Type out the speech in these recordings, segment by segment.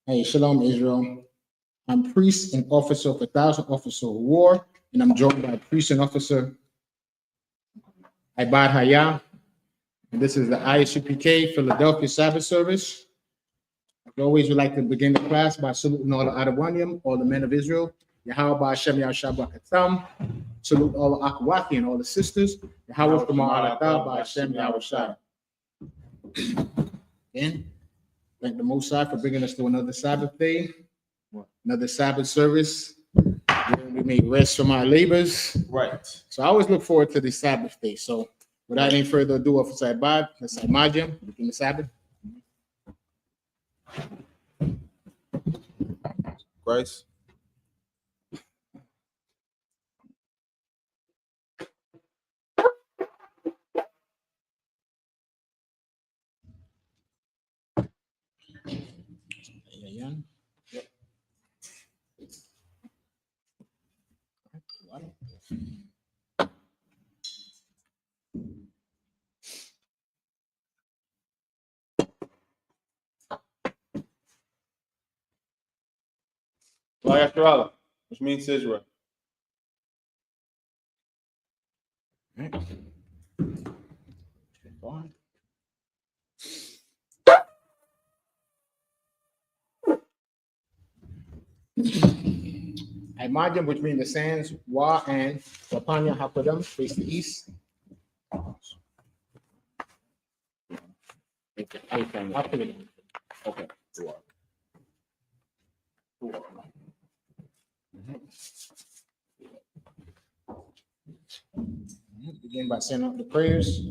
Hey, Shalom, Israel. I'm priest and officer of 1,000 officer of war, and I'm joined by priest and officer Ibad Hayah. And this is the I.S.U.P.K. Philadelphia Sabbath service. As always, we like to begin the class by saluting all the Adawanim, all the men of Israel. Yahweh Hashem Yahshua. Salute all the Akwati and all the sisters. Yahweh Shema Hashem Yahweh. Again, thank the Most High for bringing us to another Sabbath day, another Sabbath service. Where we may rest from our labors. Right. So I always look forward to the Sabbath day. So without any further ado, Officer Ibad, let's imagine begin the Sabbath. Grace. YAHANNA, which means Israel. Imagine, which means the sands, Wa and Wapanya Hapadam, face the east. Okay. Begin by saying out the prayers.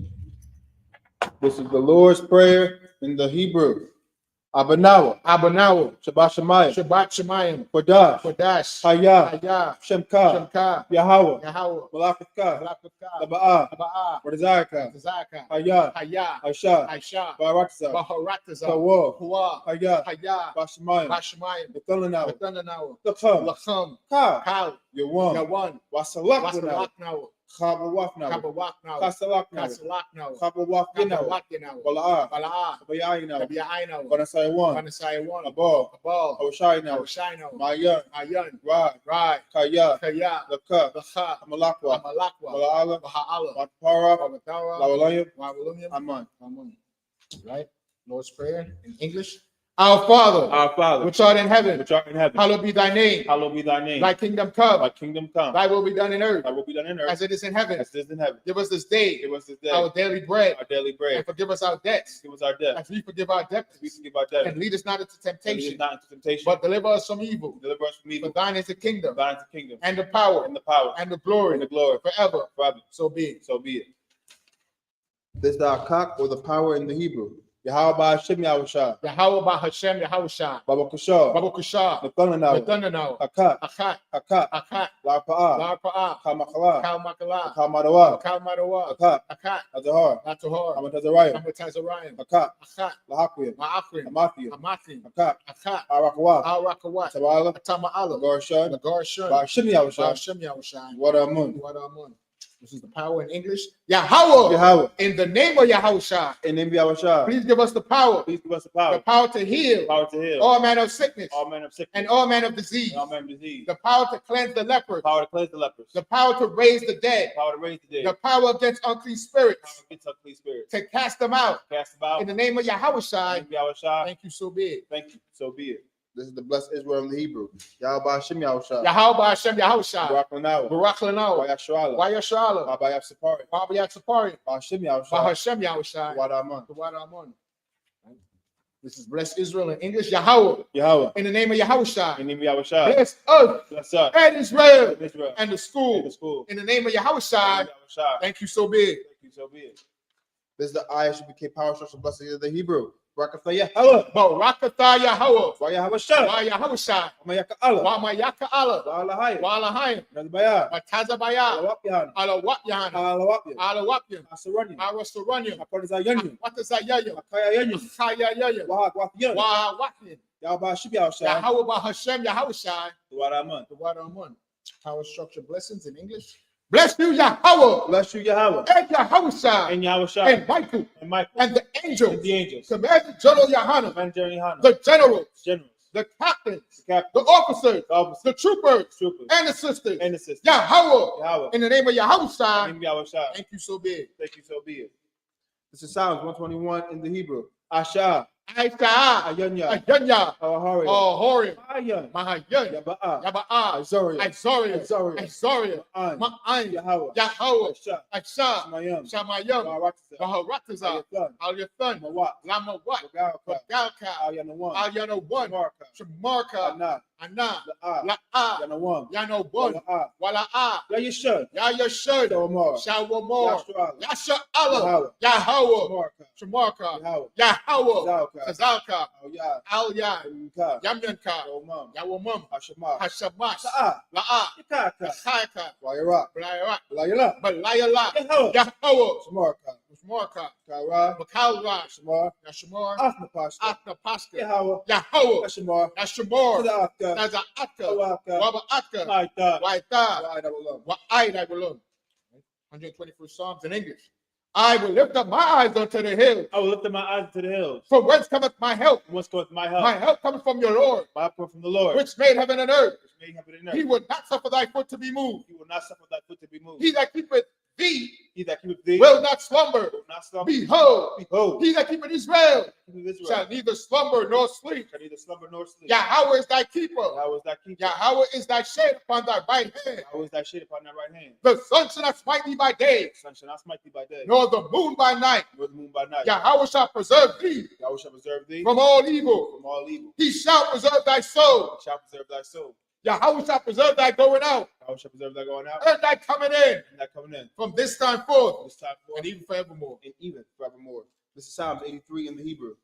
This is the Lord's Prayer in the Hebrew. Abanawa, Shabbat Shemayim, Kodash, Hayah, Shemka, Yahweh, Malakaka, Laba'ah, Rizaka, Hayah, Aisha, Baharataza, Tawah, Hayah, Bashemayim, Bethananawa, Lacham, Kal, Yawan, Wasalaknawa, Kabawaknawa, Kasalaknawa, Kabawaknawa, Bala'ah, Tabi'ainawa, Vanasaiwan, Abal, Hoshainawa, Mayan, Rai, Kaya, Lakha, Amalakwa, Baha'ala, Watpara, Wawalayim, Aman. Right? Lord's Prayer in English. Our Father, which art in heaven, hallowed be thy name. Thy kingdom come. Thy will be done in earth. As it is in heaven. Give us this day. Our daily bread. And forgive us our debts. As we forgive our debtors. And lead us not into temptation. But deliver us from evil. For thine is the kingdom. And the power. And the glory. Forever. So be it. This is the I.S.U.P.K, or the power in the Hebrew. Yahweh Hashem Yahushua. Yahweh Hashem Yahushua. Babakashah. Nathanael. Akat. Larpa'ah. Kalmakala. Kalmadawa. Akat. Azahar. Amatazarayim. Akat. Lahakrim. Hamathim. Akat. Arakawat. Tama'ala. Garshan. Hashem Yahushua. Wadamun. This is the power in English. Yahweh. In the name of Yahushua. In the name of Yahushua. Please give us the power. The power to heal. All manner of sickness. And all manner of disease. The power to cleanse the lepers. The power to raise the dead. The power against unclean spirits. To cast them out. In the name of Yahushua. Thank you, so be it. This is the blessed Israel in the Hebrew. Yahweh Hashem Yahushua. Barak Lanao. Wayashala. Babayat Sapari. Hashem Yahushua. Wadamun. This is blessed Israel in English. Yahweh. In the name of Yahushua. Bless us. And Israel. And the school. In the name of Yahushua. Thank you, so be it. This is the I.S.U.P.K power structure blessing in the Hebrew. Barakatha Yahweh. Yahawashi. Wamayaka Allah. Walahayim. Matazabaya. Alawapyan. Arasaranyam. Watazayayam. Kayayayam. Wahawapyan. Yahweh Hashem Yahushua. The Wadamun. Power structure blessings in English. Bless you, Yahweh. Bless you, Yahweh. And Yahushua. And Yahushua. And Michael. And Michael. And the angels. And the angels. Command General YAHANNA. And General YAHANNA. The generals. Generals. The captains. The officers. The troopers. And the sisters. And the sisters. Yahweh. Yahweh. In the name of Yahushua. In the name of Yahushua. Thank you, so be it. Thank you, so be it. This is Psalms 121 in the Hebrew. Asha. I.S.U.P.K. Ayanya. Ayanya. Ahoria. Mahayan. Mahayan. Yaba'a. Azaria. Azaria. Ma'an. Yahweh. Asha. Shamayam. Baharataza. Al-Yathan. Lamawat. Galka. Alyana 1. Shamarka. Anna. La'a. Yano 1. Wala'a. Yayashud. Shawamor. Yasha Allah. Yahweh. Shamarka. Yahweh. Kazalka. Al-Yan. Yamyanka. Yawamum. Hashamash. La'a. Chayaka. Balayala. Yahweh. Shmarka. Makalra. Yashamar. Atnapaska. Yahweh. Yashamar. Naza'atka. Waba'atka. Waita. Wa'aida. 121st Psalms in English. I will lift up my eyes unto the hills. I will lift up my eyes to the hills. From whence cometh my help? From whence cometh my help? My help cometh from your Lord. My help cometh from the Lord. Which made heaven and earth. Which made heaven and earth. He will not suffer thy foot to be moved. He will not suffer thy foot to be moved. He that keepeth thee. He that keepeth thee. Will not slumber. Will not slumber. Behold. He that keepeth Israel. Shall neither slumber nor sleep. Shall neither slumber nor sleep. Yahweh is thy keeper. Yahweh is thy keeper. Yahweh is thy shade upon thy right hand. Yahweh is thy shade upon thy right hand. The sun shall not smite thee by day. The sun shall not smite thee by day. Nor the moon by night. Nor the moon by night. Yahweh shall preserve thee. Yahweh shall preserve thee. From all evil. From all evil. He shall preserve thy soul. He shall preserve thy soul. Yahweh shall preserve thy going out. Yahweh shall preserve thy going out. And thy coming in. And thy coming in. From this time forth. This time forth. And even forevermore. And even forevermore. This is Psalms 83 in the Hebrew.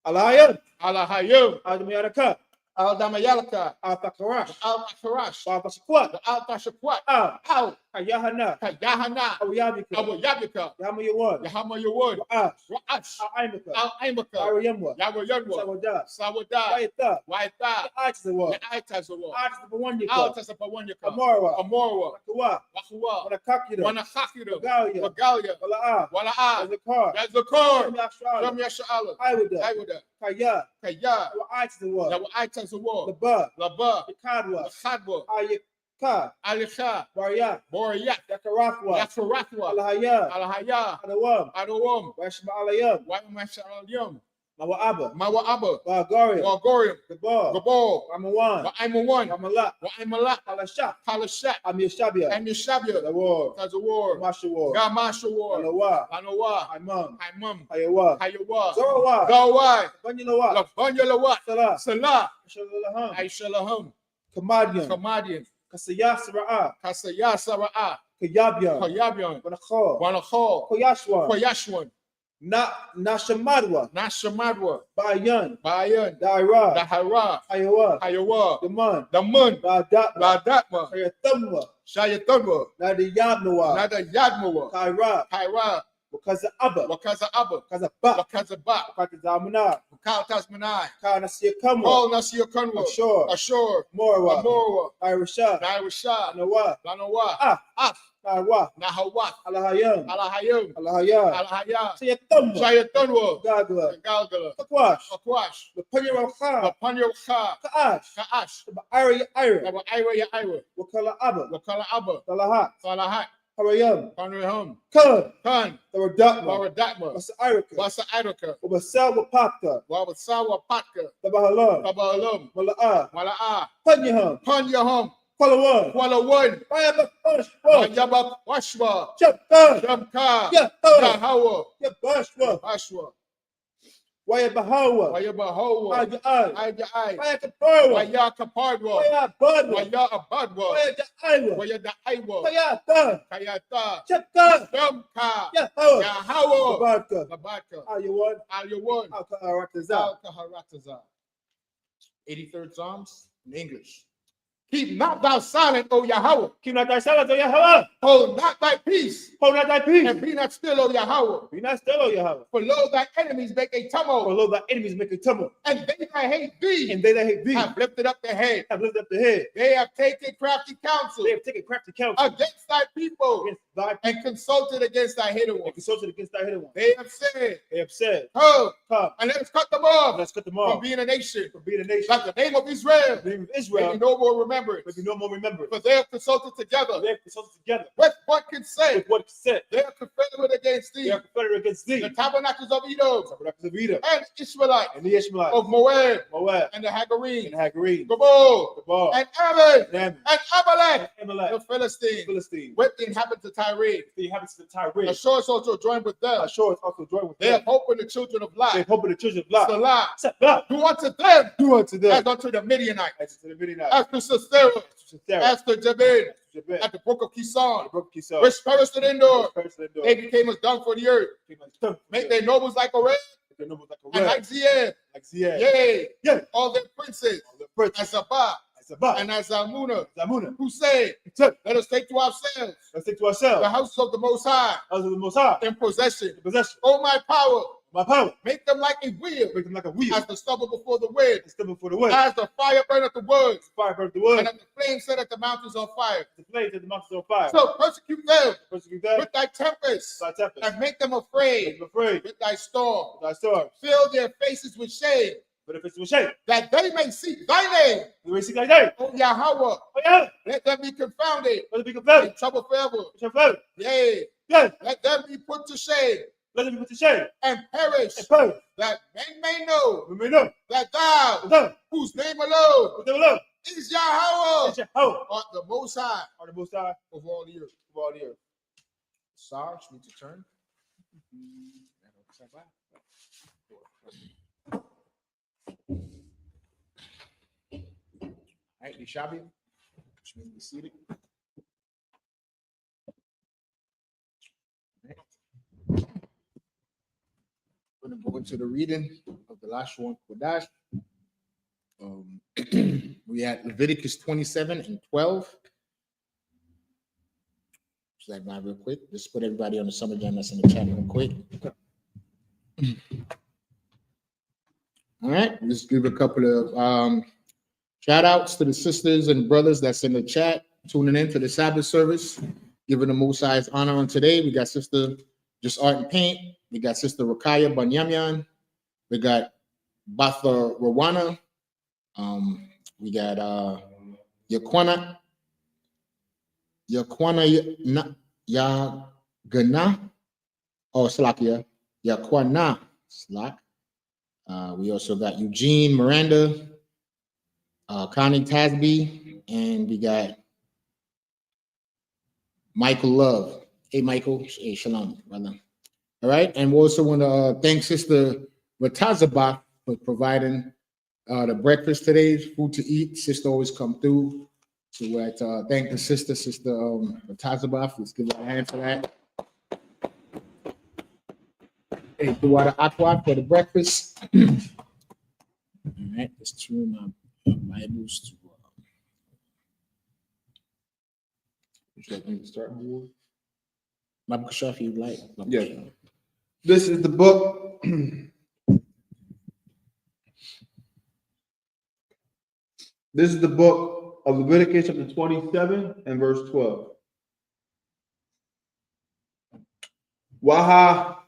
Alahayim. Alahayim. Al-Damayaraka. Al-Damayalaka. Al-Takarash. Al-Takarash. Al-Tashakwat. Al-Tashakwat. Al. YAHANNA. YAHANNA. Al-YABIKA. Yahama Yawud. Ra'ash. Al-Aimaka. Al-Aimaka. Al-Yamwa. Yawayadwa. Sawada. Sawada. Waita. Waita. Aitazawa. Aitazawa. Aitazawa. Amorwa. Wakawa. Wakawa. Wanakakira. Wanakakira. Wagalia. Wagalia. Wala'a. Zakar. Zakar. Yam Yasha'ala. Iwada. Kaya. Kaya. Aitazawa. Aitazawa. Laba. The Kadwa. Khadwa. Ayika. Alisha. Bariya. Boriyak. Yakarafwa. Yafarakwa. Alahaya. Alahaya. Adawam. Adawam. Washma alayam. Wa'imasha'alyam. Mawa'aba. Mawa'aba. Wagorium. Wagorium. Gabal. Gabal. Ramawan. Wa'aimawan. Ramalat. Wa'aimalat. Palashat. Palashat. Amishabia. Amishabia. The war. Tazawar. Mashawar. Gamashawar. Anawa. Anawa. Haimam. Haimam. Hayawa. Hayawa. Zorawa. Gawai. Banyalawa. Labanyalawa. Salah. Salah. Shalaham. Aishalaham. Kamadian. Kamadian. Kasaya Sara'a. Kasaya Sara'a. Kayabian. Kayabian. Wanakho. Wanakho. Koyashwan. Koyashwan. Nashamadwa. Nashamadwa. Bayan. Bayan. Daira. Dahara. Hayawa. Hayawa. Daman. Damun. Ladatma. Ladatma. Hayatamwa. Shayatanwa. Nadiyabnawa. Nada Yadmawa. Kaira. Kaira. Wakaza Abba. Wakaza Abba. Wakaza Ba. Wakaza Ba. Wakatazamana. Wakatazmanai. Kanasiya Kamwa. All Nasiya Kanwa. Ashore. Morwa. Morwa. Irisha. Irisha. Nawa. Lanawa. Nawa. Nahawa. Alahayam. Alahayam. Alahaya. Alahaya. Sayatamwa. Shayatanwa. Gagla. Galgala. Takwash. Takwash. The Panya Kha. Panyo Kha. Kaash. Kaash. Ira. Ira. Ira. Wakala Abba. Wakala Abba. Salahat. Salahat. Harayam. Panriham. Khan. Khan. Taradatma. Taradatma. Basa Irika. Basa Irika. Wabasawa Pakta. Wabasawa Patka. Tabahalam. Tabahalam. Mala'a. Mala'a. Panyaham. Panyaham. Kuala Kuala One. Bayabashwa. Yabashwa. Chapka. Shamka. Yahawa. Yahawah. Yabashwa. Ashwa. Wayabahawa. Wayabahawa. Aja'ai. Aja'ai. Wayakaparwa. Wayakapadwa. Wayabadwa. Wayabadwa. Wayada'aiwa. Wayada'aiwa. Kayata. Kayata. Chapka. Shamka. Yahawa. Yahawah. Labadka. Labadka. Ayawan. Alyawan. Al-Kaharataza. Al-Kaharataza. 83rd Psalms in English. Keep not thou silent, O Yahweh. Keep not thy silence, O Yahweh. Hold not thy peace. Hold not thy peace. And be not still, O Yahweh. Be not still, O Yahweh. For lo, thy enemies make a tumult. For lo, thy enemies make a tumult. And they that hate thee. And they that hate thee. Have lifted up their head. Have lifted up the head. They have taken crafty counsel. They have taken crafty counsel. Against thy people. Against thy people. And consulted against thy hidden ones. And consulted against thy hidden ones. They have said. They have said. Come. And let us cut them off. Let's cut them off. From being a nation. From being a nation. Like the name of Israel. The name of Israel. May be no more remembered. May be no more remembered. For they have consulted together. They have consulted together. With what consent? With what consent? They are confederate against thee. They are confederate against thee. The tabernacles of Edom. Tabernacles of Edom. And Israelite. And the Ishmaelites. Of Moab. Moab. And the Hagarine. And the Hagarine. Gabal. And Ammon. And Amalek. And Amalek. The Philistines. Philistines. With the inhabitants of Tyre. The inhabitants of Tyre. Ashur is also joined with them. Ashur is also joined with them. They have hope in the children of Lot. They have hope in the children of Lot. Salah. Do unto them. Do unto them. As unto the Midianites. As to the Midianites. As to Sisera. As to Jabin. At the brook of Kison. Which perished in Endor. They became as dung for the earth. Make their nobles like a red. And like Zion. Yea. All their princes. As Sabbath. And as Zalmunna, who say, let us take to ourselves the house of the Most High, in possession. Oh, my power, make them like a wheel, as the stubble before the wind, as the fire burneth the wood, and as the flame setteth the mountains on fire. So persecute them with thy tempest, and make them afraid with thy storm. Fill their faces with shame, that they may seek thy name. O Yahweh, let them be confounded, in trouble forever. Yea, let them be put to shame, and perish, that men may know that thou, whose name alone is Yahweh, art the Most High of all the earth. Sarge, need to turn. All right, Nishabi, which means be seated. Right. We're going to go into the reading of the last one, Kodash. We had Leviticus 27 and 12. Just like real quick. Just put everybody on the summer jam that's in the chat real quick. All right, just give a couple of shout outs to the sisters and brothers that's in the chat, tuning in to the Sabbath service, giving the Most High's honor on today. We got Sister Just Art and Paint. We got Sister Rakaya Banyamyan. We got Batha Rawana. We got Yakwana Yagana. Oh, Slakia. Yakwana Slak. We also got Eugene Miranda. Connie Tasby, and we got Michael Love. Hey, Michael. Hey, shalom, brother. All right, and we also want to thank Sister Ratazabah for providing the breakfast today, food to eat. Sister always come through. So we like to thank the sister Ratazabah. Let's give her a hand for that. Hey, Duwada Aqua for the breakfast. All right, let's turn my Bibles to would you like me to start? Mabkashaf, if you'd like. Yeah. This is the book. This is the book of Leviticus chapter 27 and verse 12. Waha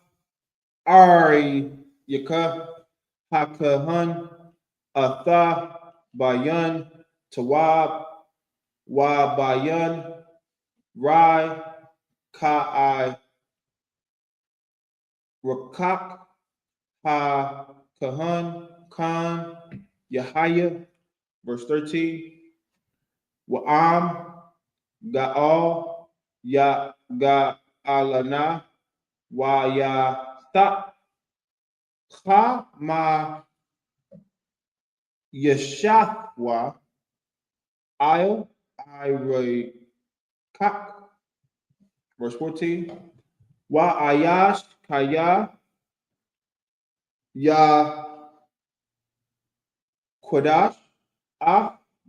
Ari Yaka Hakahan Atha Bayan Tawab Wa Bayan Rai Ka'ai Rakak Ha Kahan Khan Yahaya. Verse 13. Wa'am Ga'al Ya Ga'alana Wa Ya Ta Kha Ma Yeshafwa I'll Kak. Verse 14. Wa Ayash Kaya Ya Kodash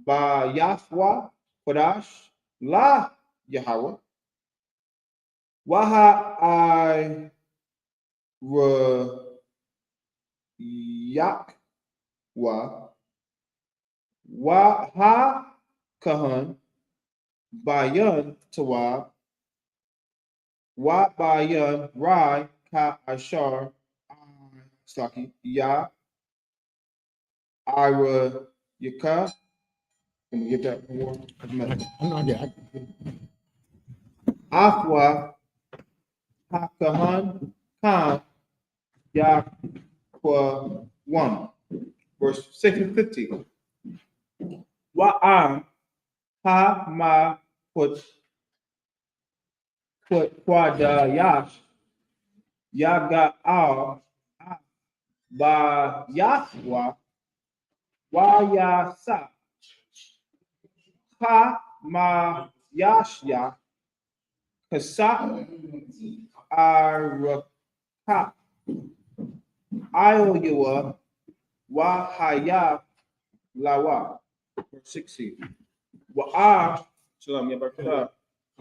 ba Yahweh Kodash la Yahweh. Waha I Yakwa Waha Kahan Bayan Tawab Wa Bayan Rai Ka Ashar Saki Ya Ira Yaka. Can you get that more? Afwa Hakahan Khan Yakwa 1, verse 6 and 15. Wa'am ha ma put quadayash yaga al ba Yahwa wa yasa ha ma yashya kasa araka Iowa wa haya lawa. Verse 16. Wa'am Shalom Yabakah.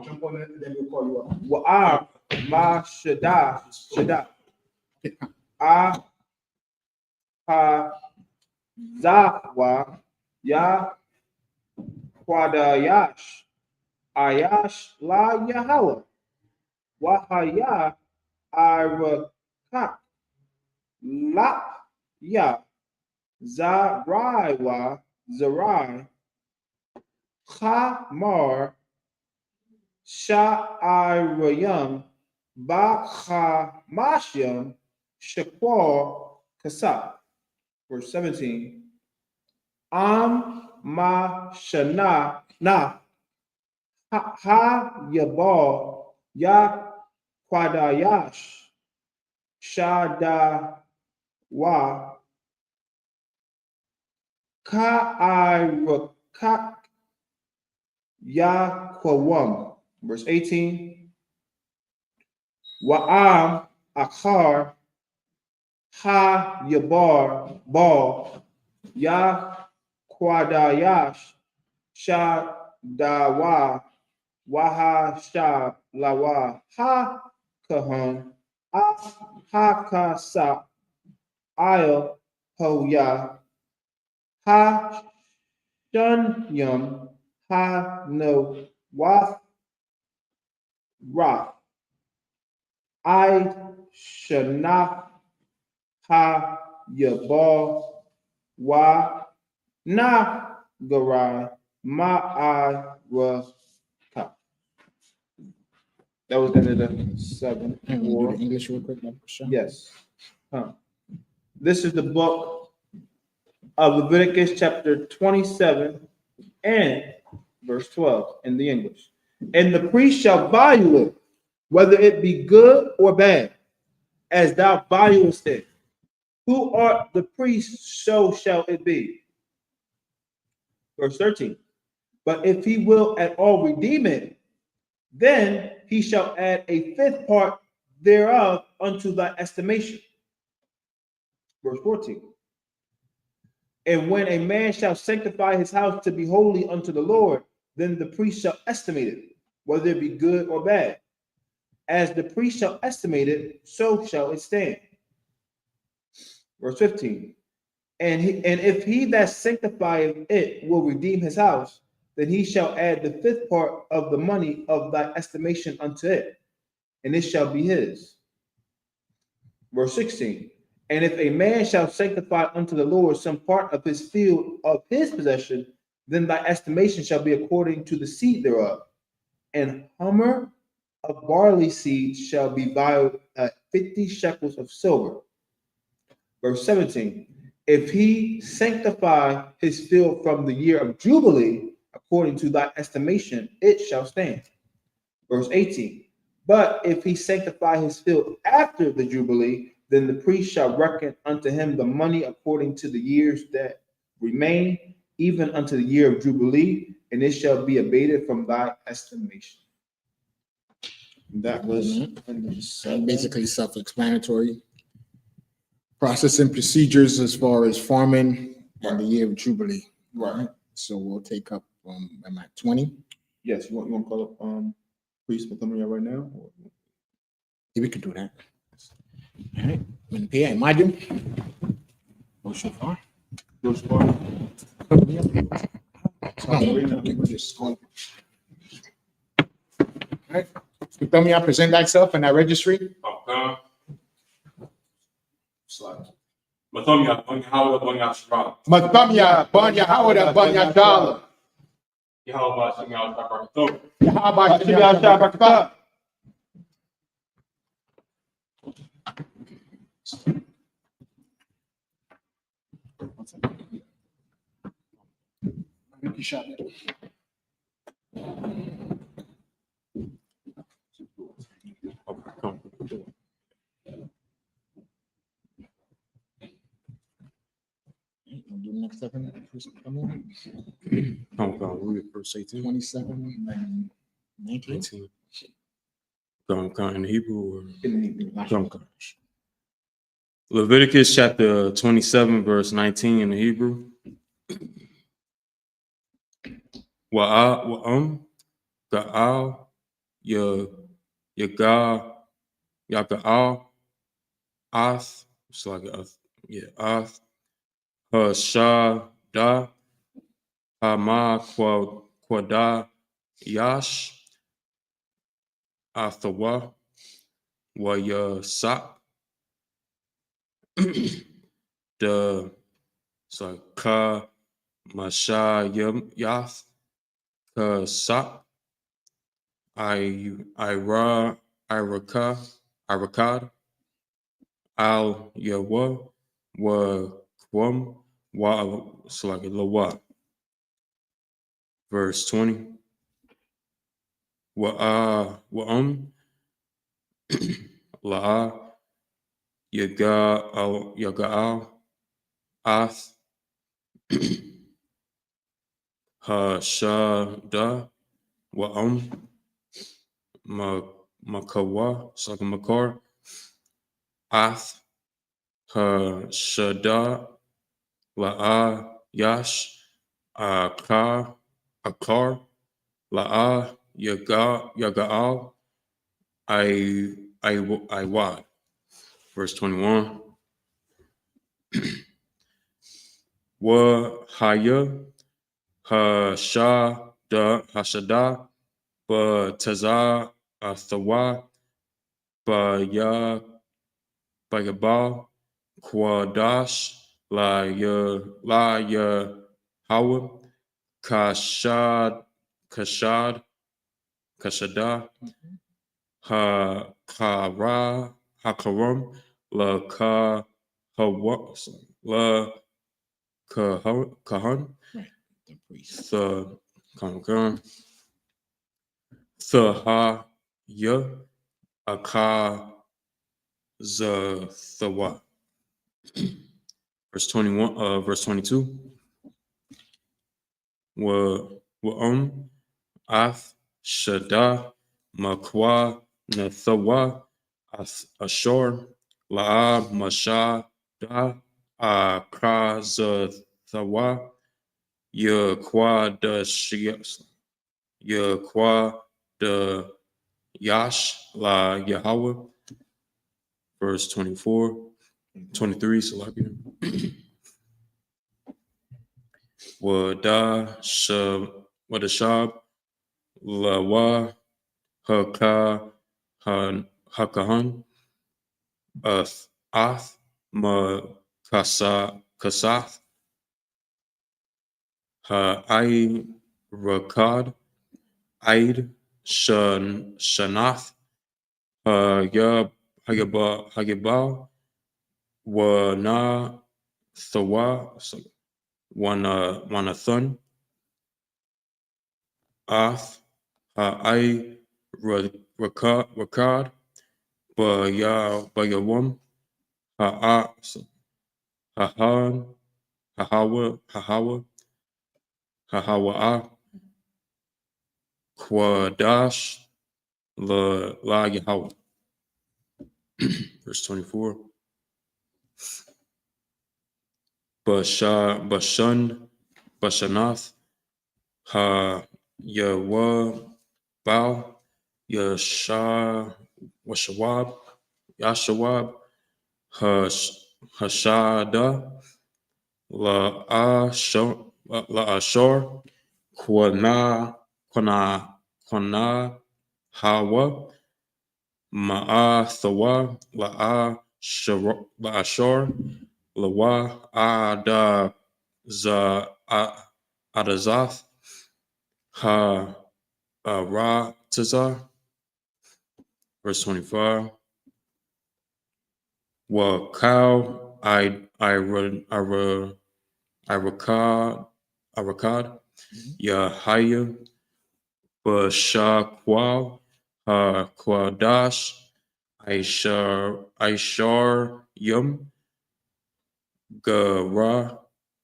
Jump on it, and then we'll call you up. Wa'am ma shada a ha zawa ya quadayash ayash la Yahweh wahaya arakak la ya zarai wa zarai Chamar Sha'irayam Ba'chamashyam Shakwar Kasab. Verse 17. Am Ma Shana Na Ha Yabal Ya Quadayash Shada Wa Ka'iraka Yahweh. Verse 18. Wa'am Akar Ha Yabar Bal Ya Quadayash Shadawa Waha Sha Lawa Ha Kahan Ha Kasa Il Hoya Ha Shunyam Ha No Wath Ra I Shana Ha Yabal Wa Na Garai Ma I Ra Ka. That was the end of the 7. And we'll do the English real quick. Yes. This is the book of Leviticus chapter 27 and verse 12 in the English. And the priest shall value it, whether it be good or bad, as thou valuest it. Who art the priest, so shall it be. Verse 13. But if he will at all redeem it, then he shall add a fifth part thereof unto thy estimation. Verse 14. And when a man shall sanctify his house to be holy unto the Lord, then the priest shall estimate it, whether it be good or bad. As the priest shall estimate it, so shall it stand. Verse 15. And if he that sanctifieth it will redeem his house, then he shall add the fifth part of the money of thy estimation unto it, and it shall be his. Verse 16. And if a man shall sanctify unto the Lord some part of his field of his possession, then thy estimation shall be according to the seed thereof. And hummer of barley seed shall be valued at 50 shekels of silver. Verse 17. If he sanctify his field from the year of Jubilee, according to thy estimation, it shall stand. Verse 18. But if he sanctify his field after the Jubilee, then the priest shall reckon unto him the money according to the years that remain, even unto the year of Jubilee, and it shall be abated from thy estimation. That was basically self-explanatory. Process and procedures as far as farming and the year of Jubilee. Right. So we'll take up am I 20? Yes, you want to call up priest Mathomia right now? Or- Yeah, we could do that. All right. When Pierre, imagine. Go so far. Which part? Right. You tell me I present thyself in that registry. Mathomia, Howard, Bonya Shara. Mathomia, Banya, Howard, Banya, Dollar. Yahweh, Shimei, Shara. How about you? Next second, come in. Verse 18. 27 and 19. 19. Come in the Hebrew or come. Leviticus chapter 27, verse 19 in the Hebrew. Ga'al, Yaga'al, Ath, it's like Ath, Hashada, Hama, Quada, Yash, Athawa, Wayasap, the Ka Masha Yath, Ka Sap, Irakad, Al Yawa, Wa Kwam, Wa Slagi Lawa. Verse 20. Wa'am, La'a, Yaga'al, Ath, Hashada, Wa'am, Makawa, Slagi Makar, Ath, Hashada, La'a, Yash, Akar, La'a, Yaga'al, Iwad. Verse 21. Wa Haya, Hashada, Ba Taza, Athawa, Ba Yabal, Quadash, La Hawa, Kashada, Hakaram, La Kahan, Right. The priest. Thahaya, Akazathawa. Verse 21, verse 22. Wa'um, Ath, Shada, Makwa, Nathawa, Ashor, La'a, Masha, Da, Akazathawa, Yaqua da Yash, La Yahweh. Verse 24, 23, Salakia. Wadashab, Lawa, Hakahan, Ath, Kasath, Rakad, Aid, Shanath, Hayabal, Wana, Thawa, Wanathun, Ath, Rakad, Bayawam, Hahan, Hahawa, Quadash, La Yahweh. Verse 24. Bashanath, Ha Yawabal Washawab Yashawab Hashada La Ashor Kwana Hawa Ma'athawa La Ashor Lawa Adazath Ha Ra verse 25. Wa Cow Arakad Yahaya Bashakwal Ha Kwadash Aishar Yum Gara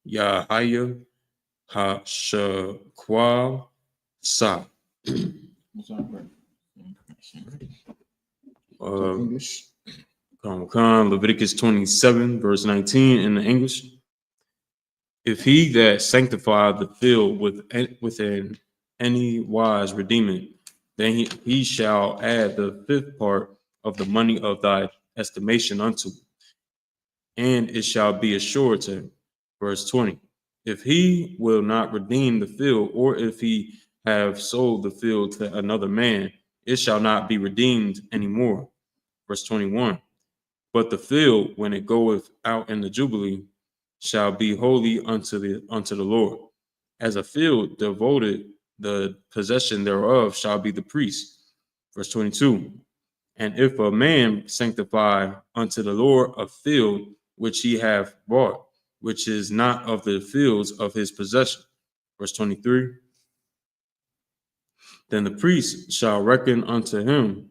Yahaya Ha Shakwal Sa. English. Leviticus 27, verse 19 in the English. If he that sanctified the field within any wise redeem it, then he shall add the fifth part of the money of thy estimation unto it, and it shall be assured to him. Verse 20. If he will not redeem the field, or if he have sold the field to another man, it shall not be redeemed anymore. Verse 21. But the field, when it goeth out in the Jubilee, shall be holy unto the Lord. As a field devoted, the possession thereof shall be the priest. Verse 22. And if a man sanctify unto the Lord a field which he hath bought, which is not of the fields of his possession. Verse 23. Then the priest shall reckon unto him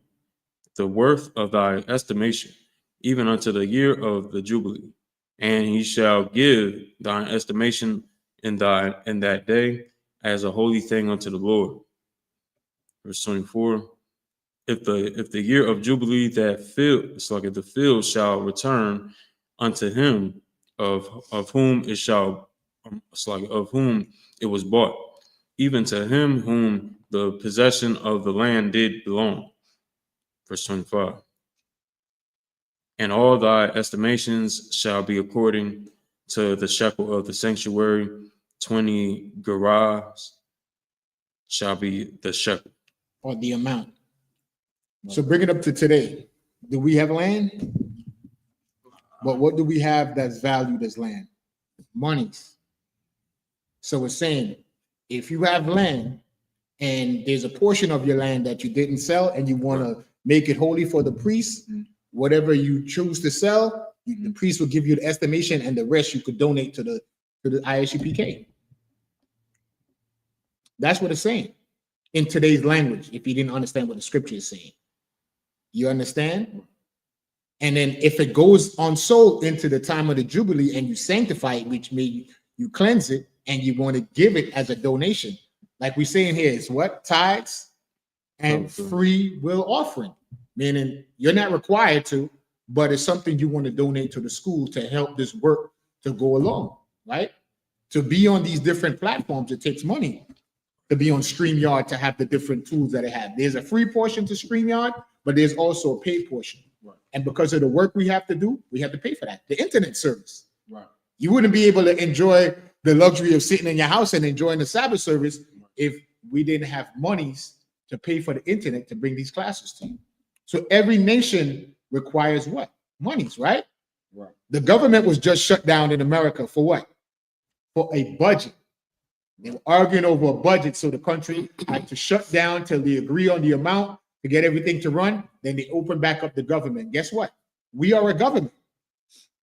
the worth of thy estimation, even unto the year of the Jubilee, and he shall give thine estimation in that day as a holy thing unto the Lord. Verse 24. If the year of Jubilee that the field shall return unto him of whom it shall of whom it was bought, even to him whom the possession of the land did belong. Verse 25. And all thy estimations shall be according to the shekel of the sanctuary. 20 gerahs shall be the shekel. Or the amount. So bring it up to today. Do we have land? But what do we have that's valued as land? Monies. So it's saying if you have land and there's a portion of your land that you didn't sell and you want to make it holy for the priest, whatever you choose to sell, the priest will give you the estimation, and the rest you could donate to the I.S.U.P.K. That's what it's saying in today's language. If you didn't understand what the scripture is saying, you understand? And then if it goes on sold into the time of the Jubilee and you sanctify it, which means you cleanse it and you want to give it as a donation, like we're saying here, it's what? Tithes and free will offering, meaning you're not required to, but it's something you want to donate to the school to help this work to go along, right? To be on these different platforms, it takes money. To be on StreamYard, to have the different tools that it have. There's a free portion to StreamYard, but there's also a paid portion. Right. And because of the work we have to do, we have to pay for that. The internet service. Right. You wouldn't be able to enjoy the luxury of sitting in your house and enjoying the Sabbath service if we didn't have monies to pay for the internet to bring these classes to you. So every nation requires what? Monies, right? Right. The government was just shut down in America for what? For a budget. They were arguing over a budget, so the country had to shut down till they agree on the amount to get everything to run. Then they open back up the government. Guess what? We are a government.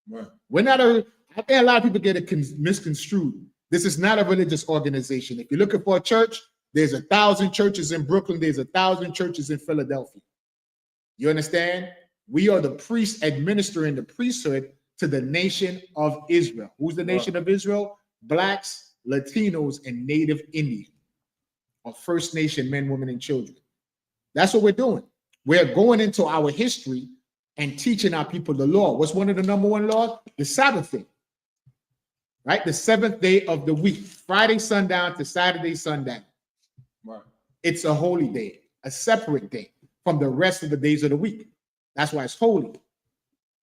Right. We're not a. I think a lot of people get it misconstrued. This is not a religious organization. If you're looking for a church, there's 1,000 churches in Brooklyn. There's 1,000 churches in Philadelphia. You understand? We are the priests administering the priesthood to the nation of Israel. Who's the nation of Israel? Blacks, Latinos, and Native Indian, or First Nation men, women, and children. That's what we're doing. We're going into our history and teaching our people the law. What's one of the number one laws? The Sabbath thing. right? The 7th day of the week, Friday sundown to Saturday sundown. Right. It's a holy day, a separate day from the rest of the days of the week. That's why it's holy.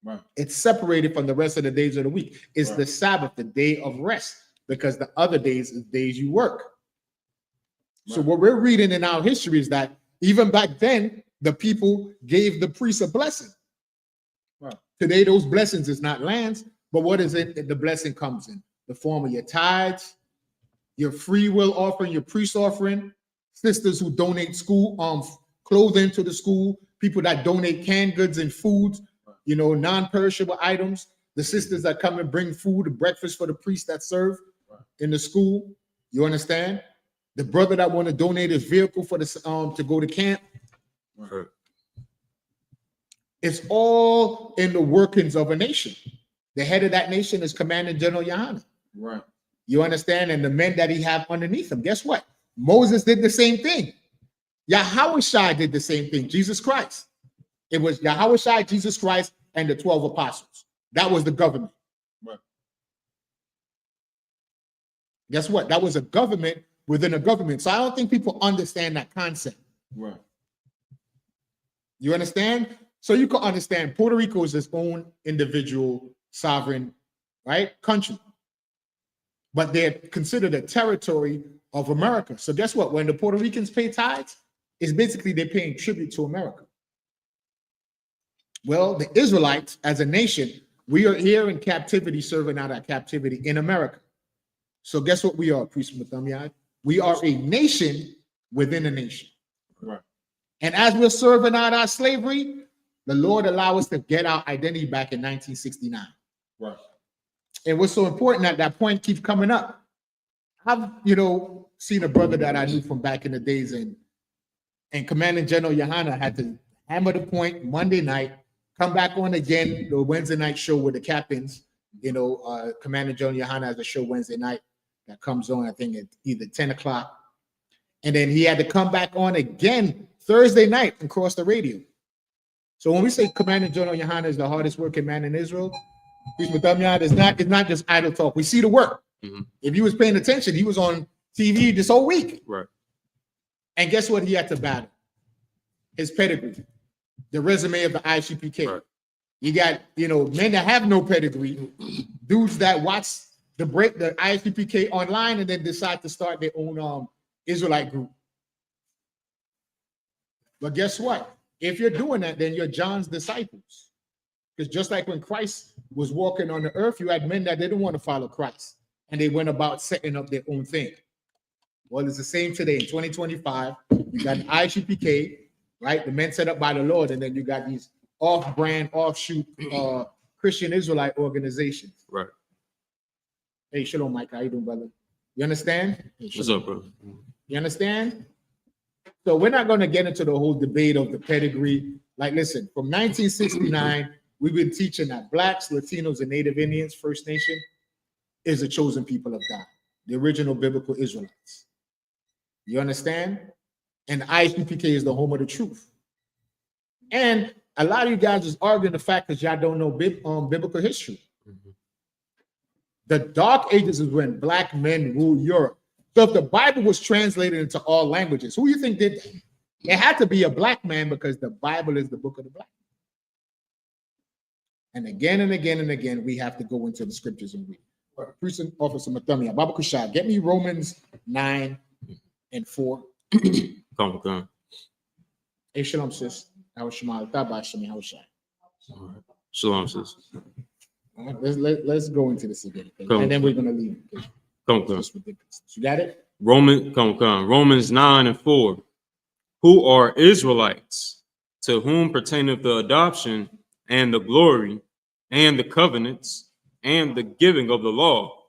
Right. It's separated from the rest of the days of the week. It's the Sabbath, the day of rest, because the other days is days you work. So what we're reading in our history is that even back then, the people gave the priests a blessing. Right. Today, those blessings is not lands, but what is it? The blessing comes in the form of your tithes, your free will offering, your priest offering, sisters who donate school clothing to the school, people that donate canned goods and foods, you know, non-perishable items, the sisters that come and bring food, breakfast for the priests that serve in the school. You understand? The brother that want to donate his vehicle for the to go to camp. Right. It's all in the workings of a nation. The head of that nation is Commanding General YAHANNA. Right. You understand? And the men that he have underneath him. Guess what? Moses did the same thing. YAHWH did the same thing. Jesus Christ. It was YAHWH, Jesus Christ, and the 12 apostles. That was the government. Right. Guess what? That was a government within a government. So I don't think people understand that concept. Right. You understand? So you can understand Puerto Rico is its own individual sovereign, right, country. But they're considered a territory of America. So guess what? When the Puerto Ricans pay tithes, it's basically they're paying tribute to America. Well, the Israelites as a nation, we are here in captivity, serving out our captivity in America. So guess what we are, Priest Muthamiad? We are a nation within a nation. Right. And as we're serving out our slavery, the Lord allowed us to get our identity back in 1969. Right. And what's so important at that point keeps coming up. I've, seen a brother that I knew from back in the days, and Commanding General YAHANNA had to hammer the point Monday night, come back on again the Wednesday night show with the captains. Commanding General YAHANNA has a show Wednesday night that comes on, I think, at either 10 o'clock. And then he had to come back on again Thursday night and cross the radio. So when we say Commanding General YAHANNA is the hardest working man in Israel, it's not just idle talk. We see the work. Mm-hmm. If you was paying attention, he was on TV this whole week. Right. And guess what he had to battle? His pedigree, the resume of the I.S.U.P.K. Right. You got, men that have no pedigree, dudes that watch the I.S.U.P.K. online and then decide to start their own Israelite group. But guess what? If you're doing that, then you're John's disciples. Because just like when Christ was walking on the earth, you had men that didn't want to follow Christ, and they went about setting up their own thing. Well, it's the same today. In 2025, you got I.S.U.P.K., right? The men set up by the Lord, and then you got these off-brand, offshoot Christian Israelite organizations. Right. Hey, shalom, Mike. How you doing, brother? You understand? Hey, What's up, bro? You understand? So we're not going to get into the whole debate of the pedigree. Like, listen, from 1969, we've been teaching that Blacks, Latinos, and Native Indians, First Nation, is a chosen people of God, the original biblical Israelites. You understand? And I.S.U.P.K. is the home of the truth. And a lot of you guys is arguing the fact that y'all don't know biblical history. Mm-hmm. The Dark Ages is when Black men ruled Europe. So if the Bible was translated into all languages, who do you think did that? It had to be a Black man, because the Bible is the book of the Black. And again and again and again, we have to go into the scriptures and read. Priest Officer Mathamiya, Baba Kushad, get me Romans 9 and 4. Come. Hey, shalom, sis. How was Shema? How was Shai? Shalom, sis. All right, let's go into this again, okay? Come. And then we're gonna leave. Okay? Come. It's ridiculous. You got it? Romans 9 and 4. Who are Israelites, to whom pertaineth the adoption and the glory and the covenants and the giving of the law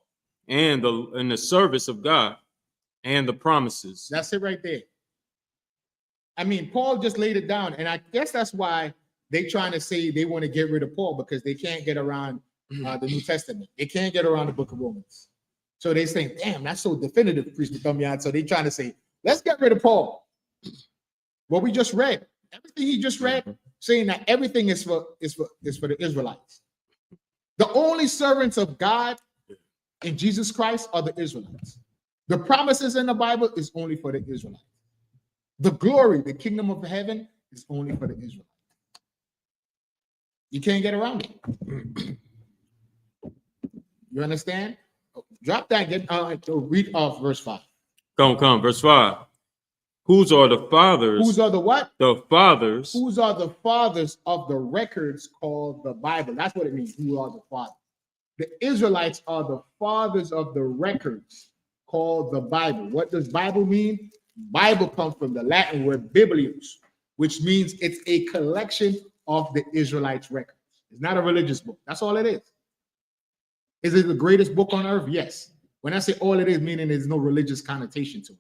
and the service of God and the promises. That's it right there. I mean, Paul just laid it down, and I guess that's why they trying to say they want to get rid of Paul, because they can't get around the New Testament. They can't get around the book of Romans. So they saying, damn, that's so definitive, Priest Muthamiya. So they trying to say, let's get rid of Paul. What we just read, everything he just read, saying that everything is for the Israelites. The only servants of God in Jesus Christ are the Israelites. The promises in the Bible is only for the Israelites. The glory, the kingdom of heaven, is only for the Israelites. You can't get around it. You understand? Drop that. Read off verse 5. Come. Verse 5. Whose are the fathers? Whose are the what? The fathers. Whose are the fathers of the records called the Bible? That's what it means. Who are the fathers? The Israelites are the fathers of the records called the Bible. What does Bible mean? Bible comes from the Latin word biblios, which means it's a collection of the Israelites' records. It's not a religious book. That's all it is. Is it the greatest book on earth? Yes. When I say all it is, meaning there's no religious connotation to it.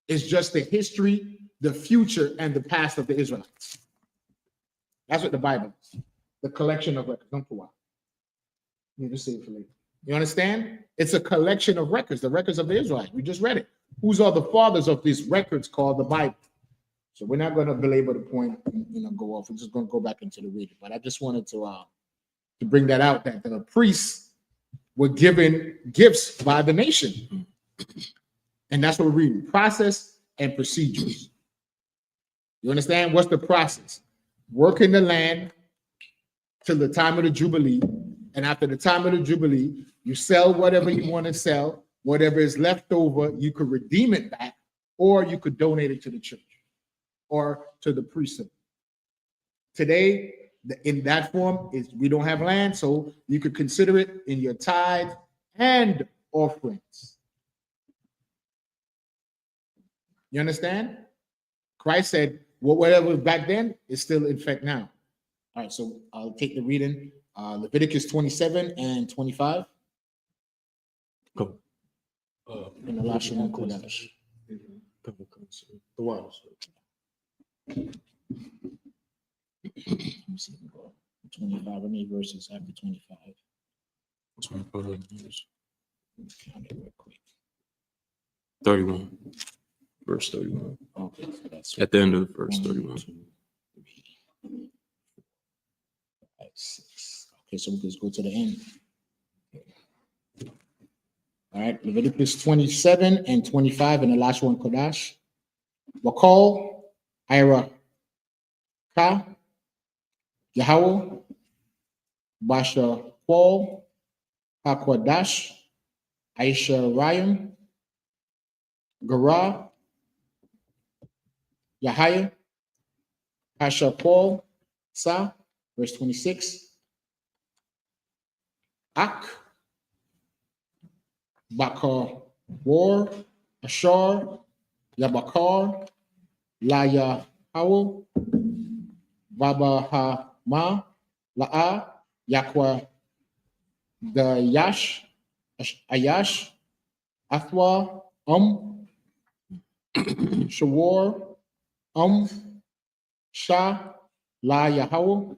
It's just the history, the future, and the past of the Israelites. That's what the Bible is. The collection of records. Don't pull out. You just say it for later. You understand? It's a collection of records, the records of the Israelites. We just read it. Whose are the fathers of these records called the Bible? So we're not going to belabor the point and go off. We're just going to go back into the reading. But I just wanted to bring that out, that the priests were given gifts by the nation. And that's what we're reading. Process and procedures. You understand? What's the process? Work in the land till the time of the Jubilee. And after the time of the Jubilee, you sell whatever you want to sell. Whatever is left over, you could redeem it back, or you could donate it to the church or to the priesthood. Today, in that form, is we don't have land, so you could consider it in your tithe and offerings. You understand? Christ said, well, whatever was back then is still in effect now. All right, so I'll take the reading. Leviticus 27 and 25. Come. In the last one, Kodesh. The waters. Let me see. 25. How many verses after 25? 25. Count it real quick. 31. Verse 31. Okay, so that's At the end of verse 31. 2, 3, 5, 6. Okay, so we just go to the end. All right, Leviticus 27 and 25, and the last one, Kodash. Wakal, Ira, Ka, Yahweh, Basha, Paul, Hakwadash, Aisha, Rayam, Gara, Yahaya, Pasha, Paul, Sa, verse 26. Ak, Bakar, War, Ashar, Yabakar, Laya, Howell, Baba Ha Ma, La'a, Yakwa, the Yash, Ayash, Athwa, Shawar, Shah, La Yahweh,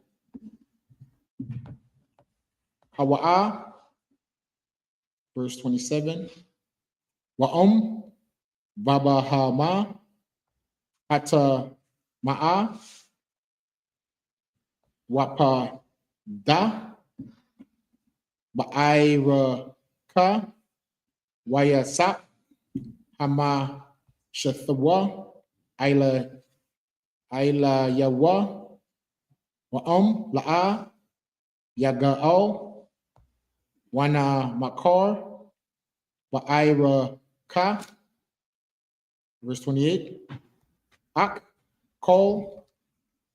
Hawa'a, verse 27, Wa'um, Baba Hama, Hata Ma'a, Wapa Da, Ba'ira Ka, Y.A.S.U.P.K, Hama Shathawa, Ila Yawa, Wa'um La'a, Yaga'al, Wana Makar, Ba'ira Ka, verse 28, Ak, Kol,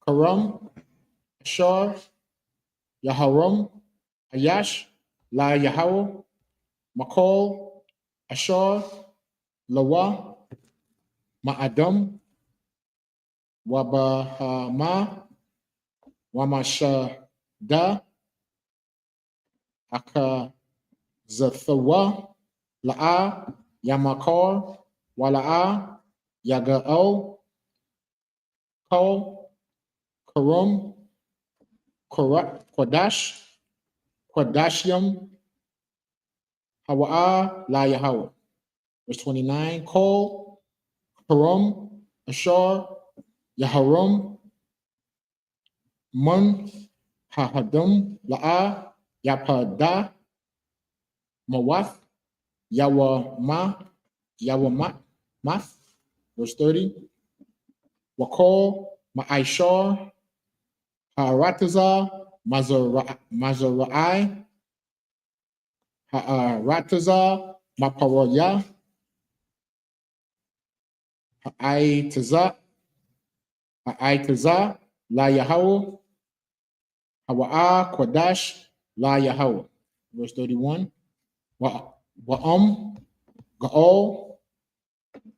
Karam, Ashar, Yaharam, Ayash, La Yahweh, Makol, Ashar, Lawa, Ma'adam, Wabahama, Wamashada, Aka Zathawa, La'a, Yamakar, Wala'a, Yaga'al, Kol, Karum, Kodash, Kodashyam, Hawa'a, La Yahweh. Verse 29, Kol, Karum, Ashar, Yaharum, Mun, Hahadum, La'a, Yapada, Mawath, Yawamat, Math, verse 30. Wakol, Ma'aishar, Ha'aratazar, Mazarai, Ha'aratazar, Maparaya, Ha'aitazar, La Yahweh, Hawa'a, Kodash, La Yahweh. Verse 31. Wa'am, Ga'al,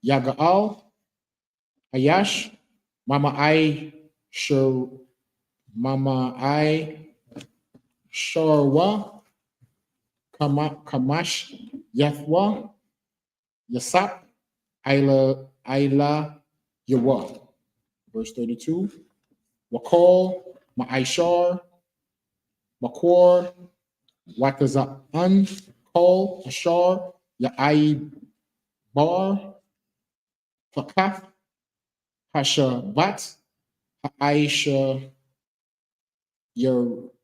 Yaga'al, Ayash, Mama I Sharwa, Kamash, Yathwa, Yasap, Ila, Yawa. Verse 32. Wakol, Ma'aishar, Makor, Wataza'an, Kol, Ashar, Ya'ai Bar, Fakaf, Hashabat, Aisha Yaria,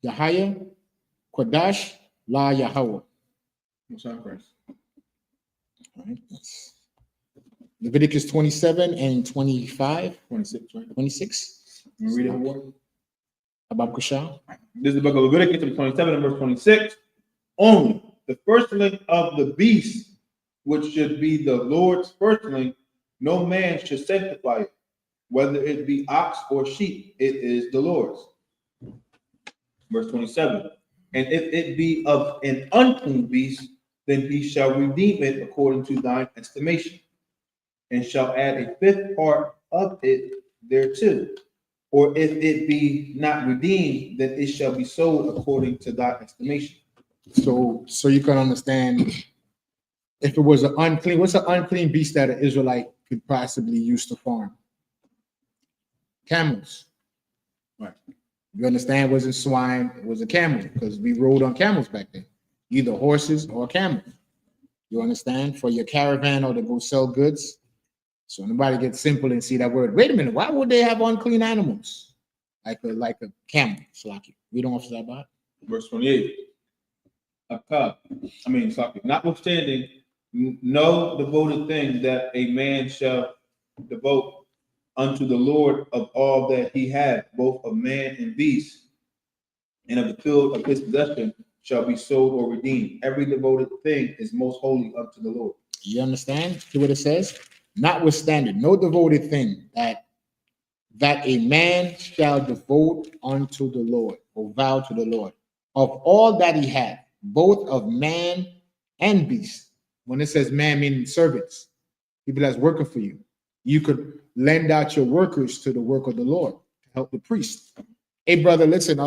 Yahaya, Kodash, La Yahweh. What's that verse? All right, Leviticus 27 and 25, 26, right? 26. You read it more? Abab Kushal. This is the book of Leviticus, chapter 27 and verse 26. Only the firstling of the beast, which should be the Lord's firstling, no man should sanctify it, whether it be ox or sheep, it is the Lord's. Verse 27. And if it be of an unclean beast, then he shall redeem it according to thine estimation, and shall add a fifth part of it thereto. Or if it be not redeemed, then it shall be sold according to thy estimation. So you can understand if it was an unclean, what's an unclean beast that an Israelite could possibly use to farm? Camels. Right. You understand? It wasn't swine, it was a camel, because we rode on camels back then, either horses or camels. You understand? For your caravan or to go sell goods. So nobody gets simple and see that word. Wait a minute, why would they have unclean animals? Like a camel, Slaki. We don't offer that about. Verse 28. Notwithstanding, no devoted thing that a man shall devote unto the Lord of all that he hath, both of man and beast, and of the field of his possession, shall be sold or redeemed. Every devoted thing is most holy unto the Lord. You understand? See what it says? Notwithstanding, no devoted thing that a man shall devote unto the Lord, or vow to the Lord, of all that he hath, both of man and beast. When it says man, meaning servants, people that's working for you. You could lend out your workers to the work of the Lord to help the priest. Hey, brother, listen,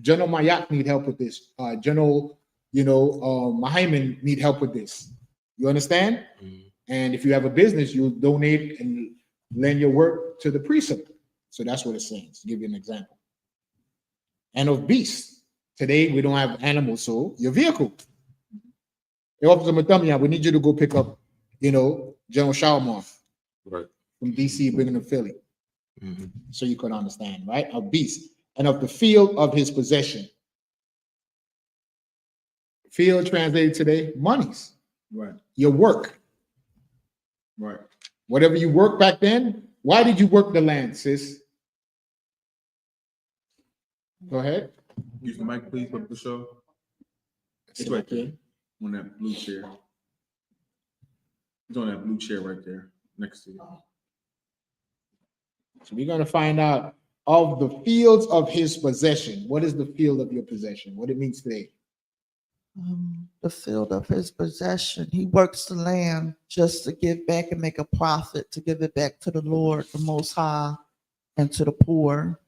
General Mayak need help with this. General, Mahiman need help with this. You understand? Mm-hmm. And if you have a business, you donate and lend your work to the precept. So that's what it's saying. To give you an example. And of beasts. Today, we don't have animals, so your vehicle. Hey, Officer Matamia, we need you to go pick up, General Shalom right, from DC, bringing to Philly. Mm-hmm. So you can understand, right? Of beasts. And of the field of his possession. Field translated today, monies. Right. Your work. Right. Whatever you worked back then, why did you work the land, sis? Go ahead. Use the mic, please, for the show. It's right there. On that blue chair. It's on that blue chair right there, next to you. So we're going to find out of the fields of his possession. What is the field of your possession? What it means today? The field of his possession. He works the land just to give back and make a profit, to give it back to the Lord, the Most High, and to the poor.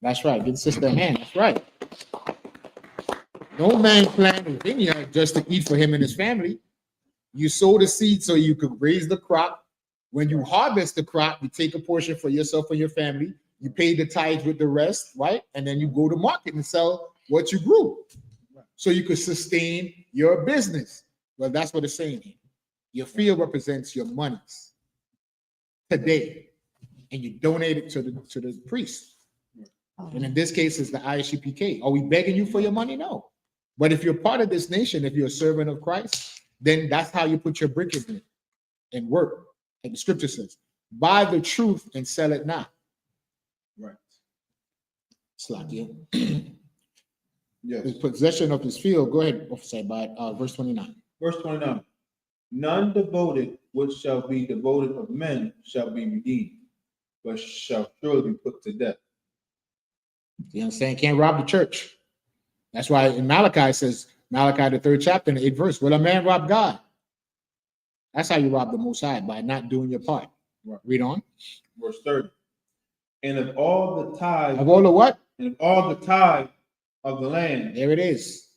That's right. Give the sister a hand. That's right. No man planted a vineyard just to eat for him and his family. You sow the seed so you could raise the crop. When you harvest the crop, you take a portion for yourself and your family. You pay the tithes with the rest, right? And then you go to market and sell what you grew. So you could sustain your business. Well, that's what it's saying here. Your field represents your monies today, and you donate it to the priest. And in this case, it's the I.S.U.P.K. Are we begging you for your money? No. But if you're part of this nation, if you're a servant of Christ, then that's how you put your brick in it and work. And the scripture says, buy the truth and sell it not. Right. Slakia. Yes. The possession of this field. Go ahead, officer, by verse 29. Verse 29. None devoted which shall be devoted of men shall be redeemed, but shall surely be put to death. You understand? Can't rob the church. That's why in Malachi it says, Malachi the 3rd chapter and the 8th verse, will a man rob God? That's how you rob the Most High, by not doing your part. Right. Read on. Verse 30. And of all the tithe Of all the what? and of all the tithe of the land. There it is.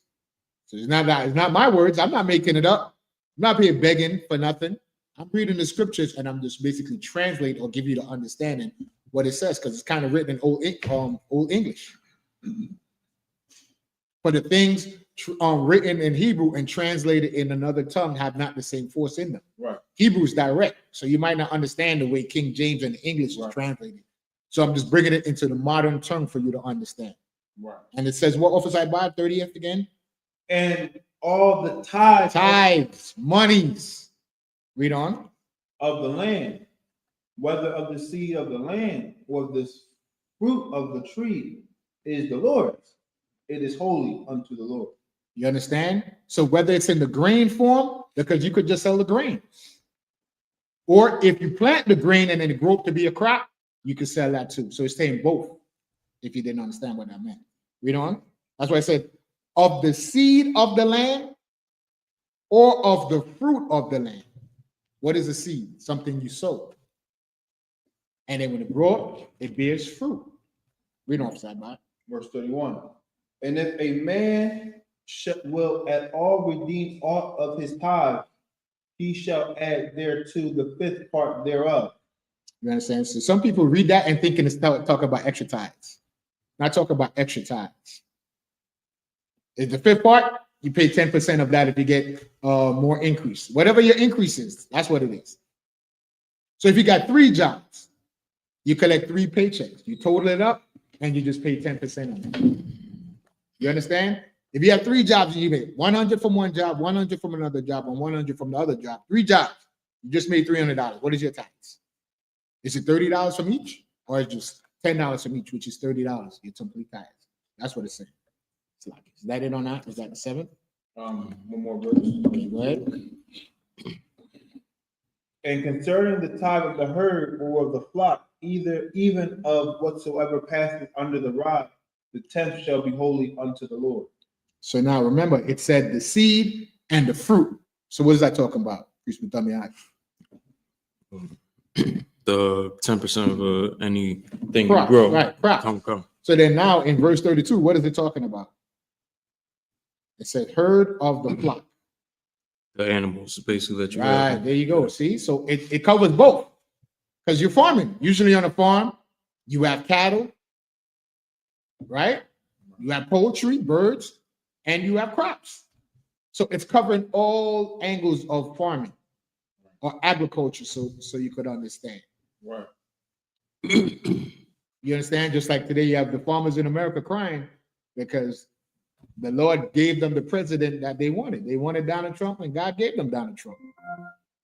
So it's not my words. I'm not making it up. I'm not here begging for nothing. I'm reading the scriptures and I'm just basically translate or give you the understanding what it says, because it's kind of written in Old English. For the things written in Hebrew and translated in another tongue have not the same force in them. Right. Hebrew's direct, so you might not understand the way King James and English is translated. So I'm just bringing it into the modern tongue for you to understand. Right. And it says, what office I buy? 30th again? And all the tithes, monies. Read on. Of the land, whether of the seed of the land or the fruit of the tree, is the Lord's. It is holy unto the Lord. You understand? So whether it's in the grain form, because you could just sell the grain, or if you plant the grain and then it grow up to be a crop, you can sell that too. So it's saying both, if you didn't understand what that meant. Read on. That's why I said, of the seed of the land or of the fruit of the land. What is a seed? Something you sow. And then when it grows up, it bears fruit. Read on, Sabbath. Verse 31. And if a man will at all redeem aught of his tithe, he shall add thereto the 5th part thereof. You understand? So some people read that and thinking it's talk about extra tithes. Not talk about extra tithes. Is the 5th part, you pay 10% of that if you get more increase. Whatever your increase is, that's what it is. So if you got 3 jobs, you collect 3 paychecks. You total it up and you just pay 10% on it. You understand? If you have 3 jobs and you made 100 from one job, 100 from another job, and 100 from the other job, 3 jobs, you just made $300. What is your tax? Is it $30 from each, or is it just $10 from each, which is $30? Your complete tax. That's what it's saying. Is that it on that? Is that the 7th? One more verse. Okay, go ahead. And concerning the tithe of the herd or of the flock, even of whatsoever passeth under the rod, the 10th shall be holy unto the Lord. So now remember, it said the seed and the fruit. So what is that talking about? The 10% of anything Crop, you grow. right, crop. Come. So then now in verse 32, what is it talking about? It said herd of the flock. The animals, basically, that you Right, have. there you go. See, so it covers both. Because you're farming. Usually on a farm, you have cattle, right? You have poultry, birds, and you have crops. So it's covering all angles of farming or agriculture, so you could understand. Right. You understand? Just like today, you have the farmers in America crying because the Lord gave them the president that they wanted. They wanted Donald Trump, and God gave them Donald Trump.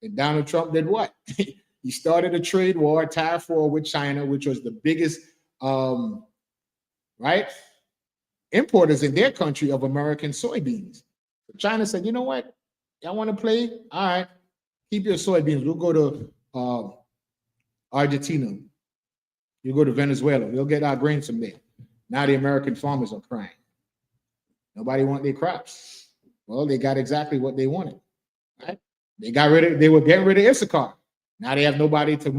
And Donald Trump did what? He started a trade war, tariff war with China, which was the biggest, right, importers in their country of American soybeans. China said, you know what? Y'all want to play? All right, keep your soybeans. We'll go to Argentina. You go to Venezuela. We'll get our grain from there. Now the American farmers are crying. Nobody want their crops. Well, they got exactly what they wanted. Right? They were getting rid of I.S.U.P.K. Now they have nobody to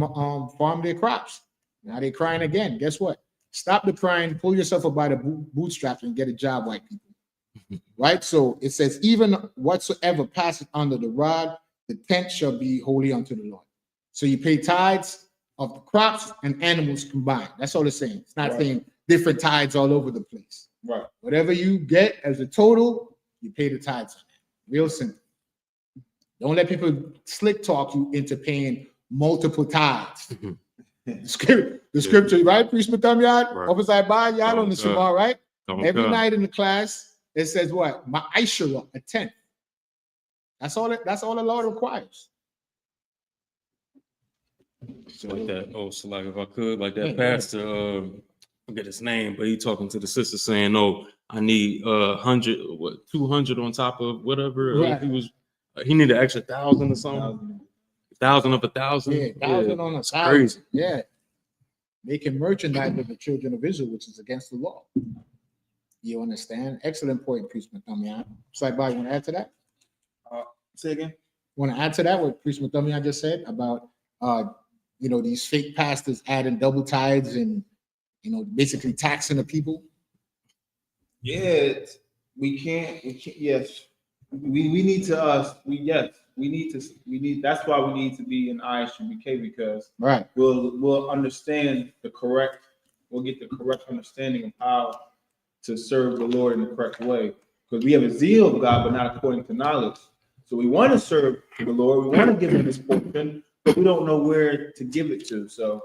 farm their crops. Now they're crying again. Guess what? Stop the crying, pull yourself up by the bootstraps and get a job, white people. Right? So it says, even whatsoever passeth under the rod, the 10th shall be holy unto the Lord. So you pay tithes of the crops and animals combined. That's all it's saying. It's not saying different tithes all over the place. Right. Whatever you get as a total, you pay the tithes on that. Real simple. Don't let people slick talk you into paying multiple tithes. The scripture, right? Priest Matamyad, Right. Officer by y'all on the Shema, right? Come Every on. night in the class, it says what? My Aishara, a 10th. That's all the Lord requires. So, Like that. Oh, so like if I could, like that Yeah, pastor, forget his name, but he talking to the sister saying, "Oh, I need 100, what 200 on top of whatever." Right. He needed an extra 1,000 or something. 1,000 of 1,000. yeah, 1,000 on a it's 1,000. crazy. Yeah. Making merchandise of the children of Israel, which is against the law. You understand? Excellent point, Priest Matamyad. Sidebye, you want to add to that? Say again. Want to add to that what Priest Matamyad just said about these fake pastors adding double tithes and basically taxing the people? Yeah, we can't. Yes, we need to. That's why we need to be in I.S.U.P.K because Right. we'll understand we'll get the correct understanding of how to serve the Lord in the correct way. Because we have a zeal of God, but not according to knowledge. So we want to serve the Lord. We want to give him this portion, but we don't know where to give it to. So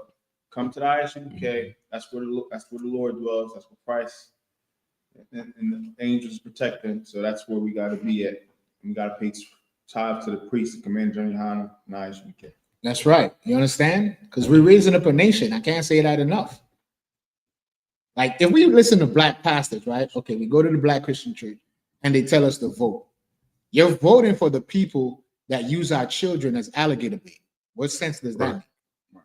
come to the I.S.U.P.K. That's where the Lord dwells. That's where Christ and the angels protect him. So that's where we got to be at. We got to pay tithe to the priest, the Commander General YAHANNA, and I.S.U.P.K. That's right. You understand? Because we're raising up a nation. I can't say that enough. Like if we listen to black pastors, right? Okay, we go to the black Christian church and they tell us to vote. You're voting for the people that use our children as alligator bait. What sense does that make?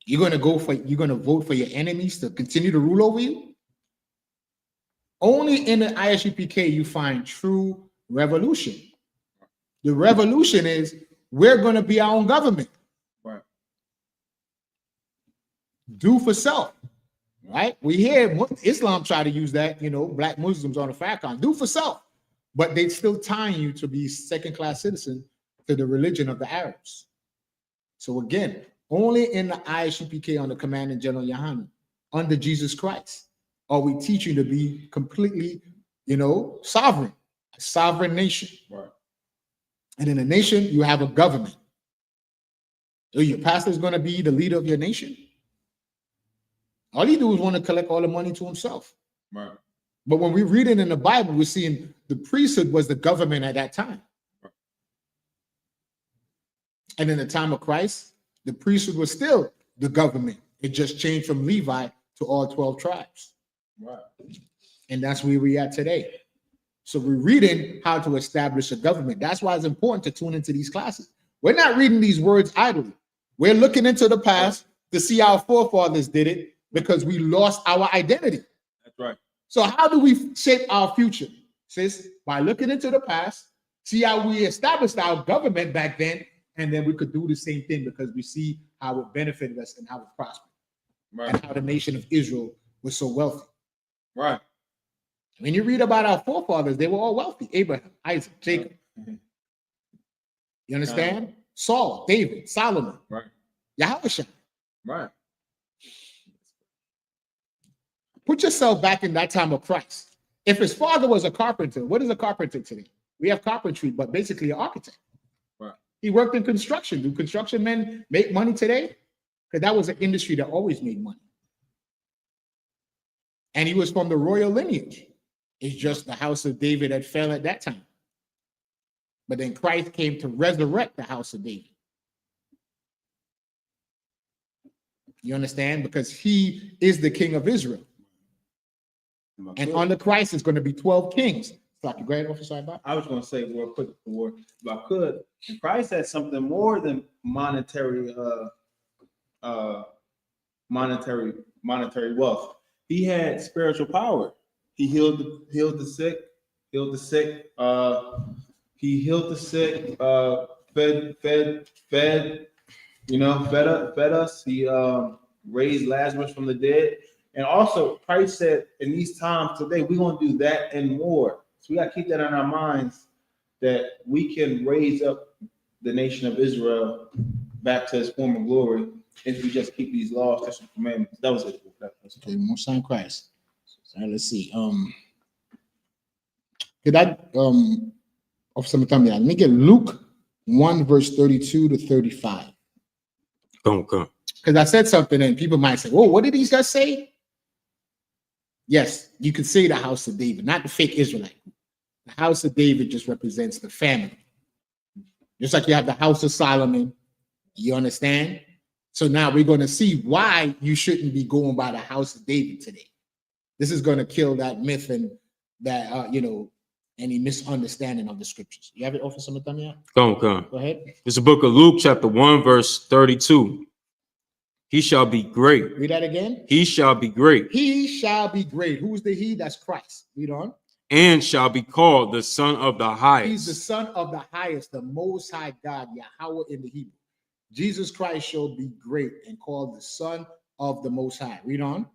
You're gonna vote for your enemies to continue to rule over you? Only in the I.S.U.P.K you find true revolution. The revolution is we're gonna be our own government. Right. Do for self. Right? We hear Islam try to use that, black Muslims on the FACON, do for self, but they still tying you to be second-class citizen to the religion of the Arabs. So again, only in the I.S.U.P.K on the Commanding General YAHANNA, under Jesus Christ, are we teaching to be completely, sovereign, a sovereign nation. Right. And in a nation, you have a government. So your pastor is going to be the leader of your nation. All he do is want to collect all the money to himself. Right. But when we read it in the Bible, we're seeing the priesthood was the government at that time. Right. And in the time of Christ, the priesthood was still the government. It just changed from Levi to all 12 tribes. Right. And that's where we're at today. So we're reading how to establish a government. That's why it's important to tune into these classes. We're not reading these words idly. We're looking into the past to see how our forefathers did it, because we lost our identity. That's right. So how do we shape our future? Sis, by looking into the past, see how we established our government back then, and then we could do the same thing because we see how it benefited us and how it prospered. Right. And how the nation of Israel was so wealthy. Right. When you read about our forefathers, they were all wealthy. Abraham, Isaac, Jacob. Mm-hmm. You understand? Saul, David, Solomon. Right. Yahushua. Right. Put yourself back in that time of Christ. If his father was a carpenter, what is a carpenter today? We have carpentry, but basically an architect. Right. He worked in construction. Do construction men make money today? Because that was an industry that always made money. And he was from the royal lineage. It's just the house of David that fell at that time. But then Christ came to resurrect the house of David. You understand? Because he is the king of Israel. And under Christ is going to be 12 kings. Go ahead, Officer. I was going to say real quick before, if I could, Christ had something more than monetary wealth. He had spiritual power. He healed the sick. He healed the sick. Fed us. He raised Lazarus from the dead. And also, Christ said, in these times today, we're going to do that and more. So we got to keep that in our minds, that we can raise up the nation of Israel back to its former glory if we just keep these laws, statutes, and commandments. That was it. Okay, most time Christ. So let's see. Could I Officer Matamyad, let me get Luke 1, verse 32 to 35. Come, come. Because I said something and people might say, "Oh, what did these guys say?" Yes, you could say the house of David, not the fake Israelite. The house of David just represents the family. Just like you have the house of Solomon. You understand? So now we're going to see why you shouldn't be going by the house of David today. This is going to kill that myth and that, any misunderstanding of the scriptures. You have it, Officer Matanya? Come, come. Go ahead. It's the book of Luke, chapter 1, verse 32. He shall be great. Read that again. He shall be great. He shall be great. Who's the he? That's Christ. Read on. And shall be called the Son of the Highest. He's the Son of the Highest, the Most High God, Yahweh in the Hebrew. Jesus Christ shall be great and called the Son of the Most High. Read on.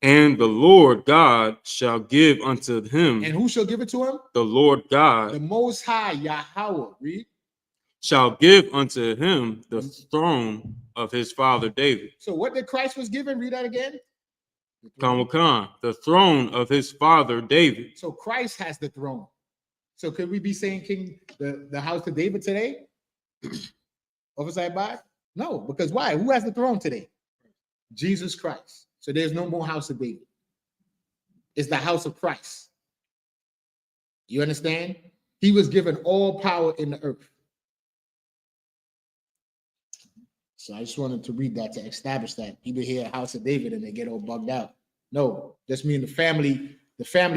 And the Lord God shall give unto him. And who shall give it to him? The Lord God. The Most High, Yahweh. Read. Shall give unto him the throne of his father David. So what did Christ was given? Read that again. The throne of his father David. So Christ has the throne. So could we be saying the house of David today? Officer Bob? No, because why? Who has the throne today? Jesus Christ. So there's no more house of David. It's the house of Christ. You understand? He was given all power in the earth. So I just wanted to read that to establish that. People hear house of David and they get all bugged out. No, just mean the family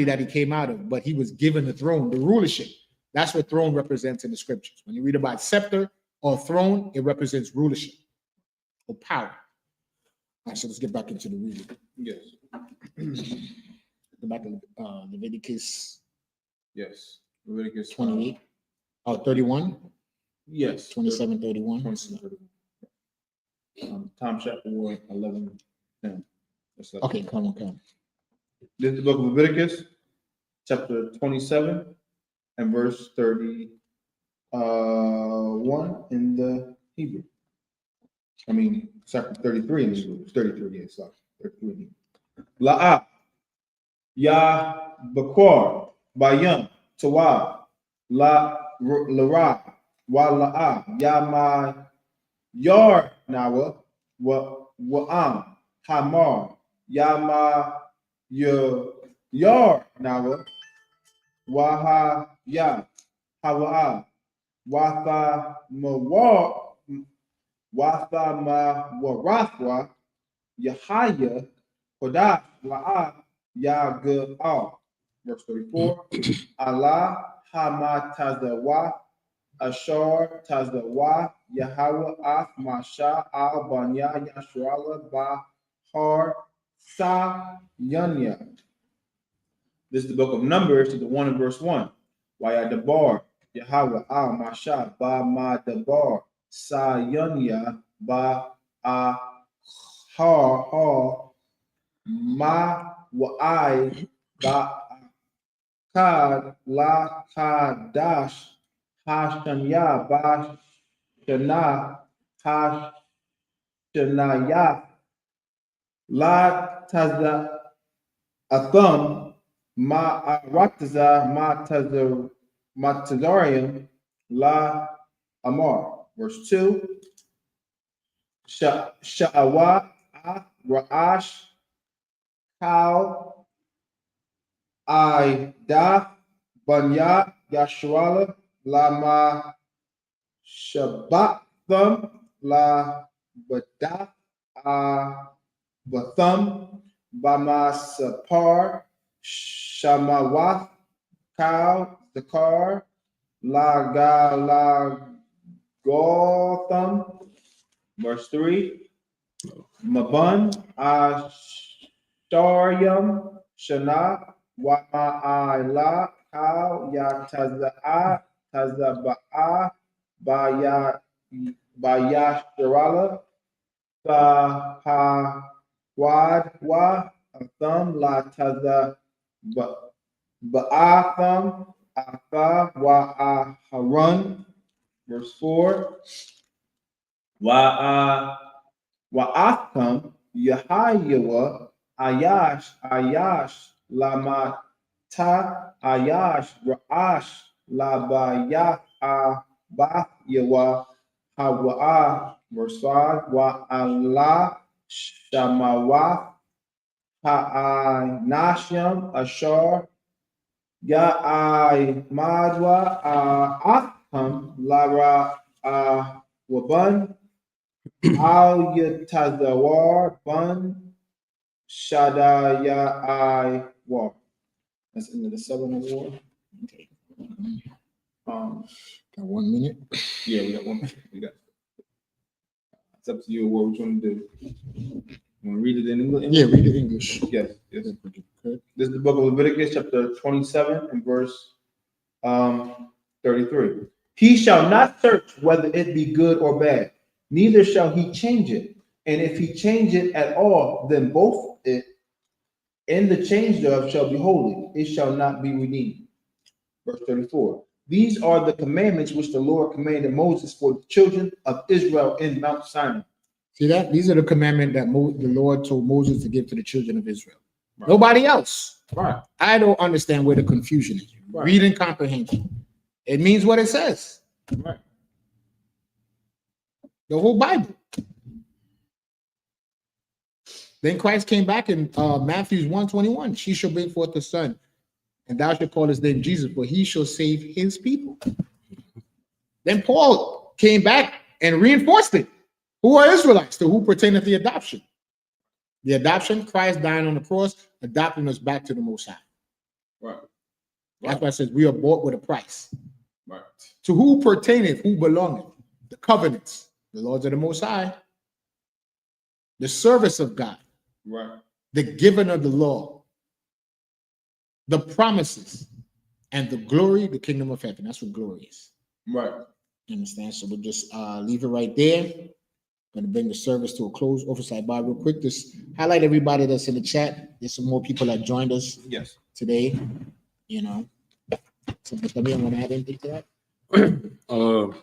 that he came out of, but he was given the throne, the rulership. That's what throne represents in the scriptures. When you read about scepter or throne, it represents rulership or power. All right, so let's get back into the reading. Yes. Go back to Leviticus. Yes. Leviticus 28. 31. Yes. 27, 31. 27, 31. Tom chapter 1, 11, 10. Okay, come on. This is the book of Leviticus, chapter 27, and verse 31 in the Hebrew. I mean, chapter 33 in the Hebrew. It's 33, yes, sorry. 33 in the Hebrew. La'ah, Ya Bakwar, Bayam, Tawa, La Lara, Wa La'ah, Ya Ma Yar Nawa, Wa'am, Hamar, Yama Yar Nawa, Waha Ya, Hawa, Watha Mawar, Watha Ma Warathwa, Yahaya, Kodash, La'a, Yaga'al. Verse 34. Allah Hama Tazawa, Ashar Tazawa, Yahweh Af Masha Al Banya Yashrala Bahar Sa Yanya. This is the book of Numbers, to the 1 in verse 1. Waya Dabar, Yahweh Al Masha Ba Ma Dabar Sa Yanya Ba A Har Ma Wa'ai Ba Kad La Kadash Hashanya Ba Shana Hashanaya La Taza Atham Ma Raktaza Ma Tazarium La Amar. Verse 2. Sha'awa Ra'ash Kal I Daf Banya Yashrala Lama Shabbatham La Badaf Batham Bama Sapar Shamawath Kal Zakar La Gotham. Verse 3. Maban Ashtaryam Shana Wa'ala Kal Yataza'a Tazaba'a Bayashtarala Wadwa Atham La Taza Ba'atham Atha Wa Harun. Verse 4. Wa'atham Yahayawa Ayash Lamata Ayash Ra'ash Labayah Bathyawa Hawa'a Verse 5. Wa'ala shamawa ha'anasham ashar ya'ai madwa aham lara waban al yatazawar ban shadayai war. That's into the Southern War. Got 1 minute. Yeah, we got 1 minute. We got. It's up to you what we're trying to do. You want to read it in English? Yeah, read the English. Yes, yes. Good. This is the book of Leviticus, chapter 27, and verse 33. He shall not search whether it be good or bad, neither shall he change it. And if he change it at all, then both it and the change thereof shall be holy. It shall not be redeemed. Verse 34. These are the commandments which the Lord commanded Moses for the children of Israel in Mount Sinai. See that? These are the commandments that the Lord told Moses to give to the children of Israel. Right. Nobody else. Right. I don't understand where the confusion is. Right. Reading comprehension. It means what it says. Right. The whole Bible. Then Christ came back in Matthew 1:21. She shall bring forth a son, and thou shalt call his name Jesus, for he shall save his people. Then Paul came back and reinforced it. Who are Israelites? To who pertaineth the adoption? The adoption, Christ dying on the cross, adopting us back to the Most High. Right. That's why it says we are bought with a price. Right. To who pertaineth, who belongeth? The covenants, the laws of the Most High, the service of God, Right. the giving of the law, the promises, and the glory, the kingdom of heaven. That's what glory is. Right. You understand? So we'll just leave it right there. Going to bring the service to a close. Officer Ibar, real quick, just highlight everybody that's in the chat. There's some more people that joined us Yes. today. You know, so want to add anything to that? You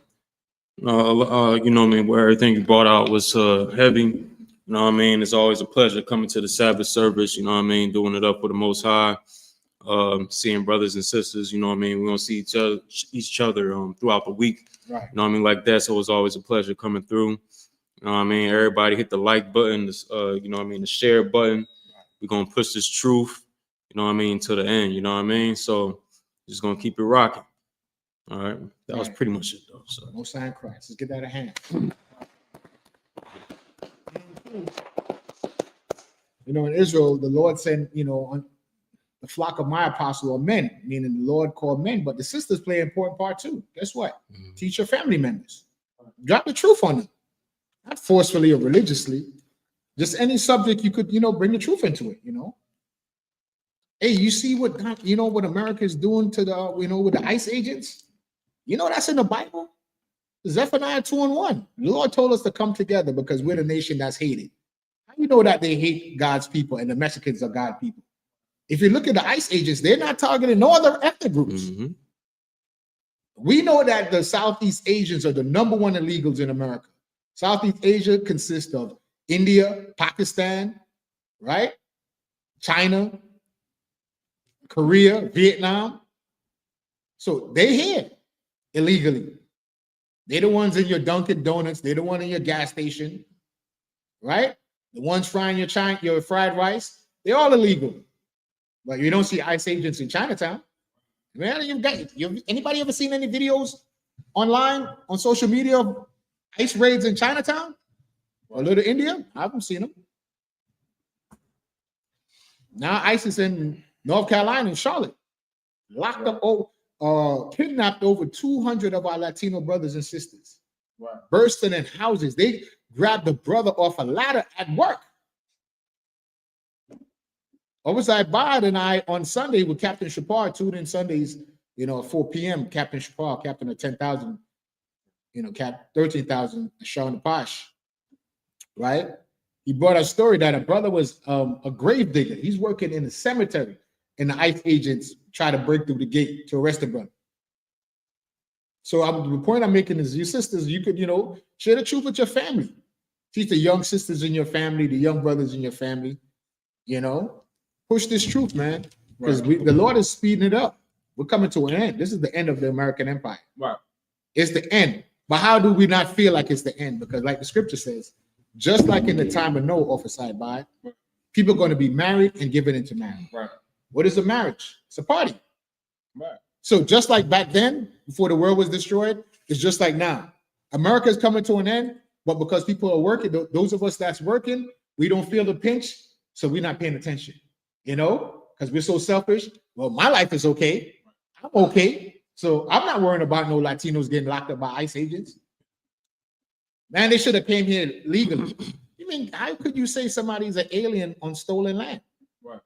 know what I mean, where everything you brought out was heavy. You know what I mean? It's always a pleasure coming to the Sabbath service, you know what I mean, doing it up for the Most High, seeing brothers and sisters, you know what I mean? We're gonna see each other throughout the week. Right. You know what I mean? Like that. So it's always a pleasure coming through. You know what I mean? Everybody hit the like button, you know what I mean, the share button. We're gonna push this truth, you know what I mean, to the end, you know what I mean? So just gonna keep it rocking. All right. That was pretty much it though. So Most High in Christ. Let's get that a hand. You know, in Israel, the Lord sent, you know, on the flock of my apostle are men, meaning the Lord called men, but the sisters play an important part too. Guess what? Teach your family members. Drop the truth on them. Not forcefully or religiously. Just any subject you could, you know, bring the truth into it, you know. Hey, you see what, you know, what America is doing to the, you know, with the ICE agents? You know, that's in the Bible. Zephaniah 2:1. The Lord told us to come together because we're the nation that's hated. How do you know that they hate God's people and the Mexicans are God's people? If you look at the ICE agents, they're not targeting no other ethnic groups. mm-hmm. We know that the Southeast Asians are the #1 illegals in America. Southeast Asia consists of India, Pakistan, right? China, Korea, Vietnam. So they're here illegally. They're the ones in your Dunkin' Donuts. They're the one in your gas station, right? The ones frying your fried rice. They're all illegal. But you don't see ICE agents in Chinatown. Man, anybody ever seen any videos online on social media of ICE raids in Chinatown or Little India? I haven't seen them. Now ICE is in North Carolina, in Charlotte, locked up, kidnapped over 200 of our Latino brothers and sisters, bursting in houses. They grabbed the brother off a ladder at work. Officer Bard and I on Sunday with Captain Shapar tuned in Sundays, you know, at 4 p.m. Captain Shapar, captain of 10,000, you know, 13,000, Sean Posh, right? He brought a story that a brother was a grave digger. He's working in the cemetery, and the ICE agents try to break through the gate to arrest the brother. So the point I'm making is, you sisters, you could, you know, share the truth with your family. Teach the young sisters in your family, the young brothers in your family, you know. Push this truth, man, because the Lord is speeding it up. We're coming to an end. This is the end of the American empire. Right. It's the end. But how do we not feel like it's the end? Because like the scripture says, just like in the time of Noah, prophesied by, people are going to be married and given into marriage. Right. What is a marriage? It's a party. Right. So just like back then, before the world was destroyed, it's just like now. America is coming to an end, but because people are working, those of us that's working, we don't feel the pinch, so we're not paying attention, you know, because we're so selfish. Well, my life is okay. I'm okay. So I'm not worrying about no Latinos getting locked up by ICE agents. Man, they should have came here legally. You mean, how could you say somebody's an alien on stolen land? Right.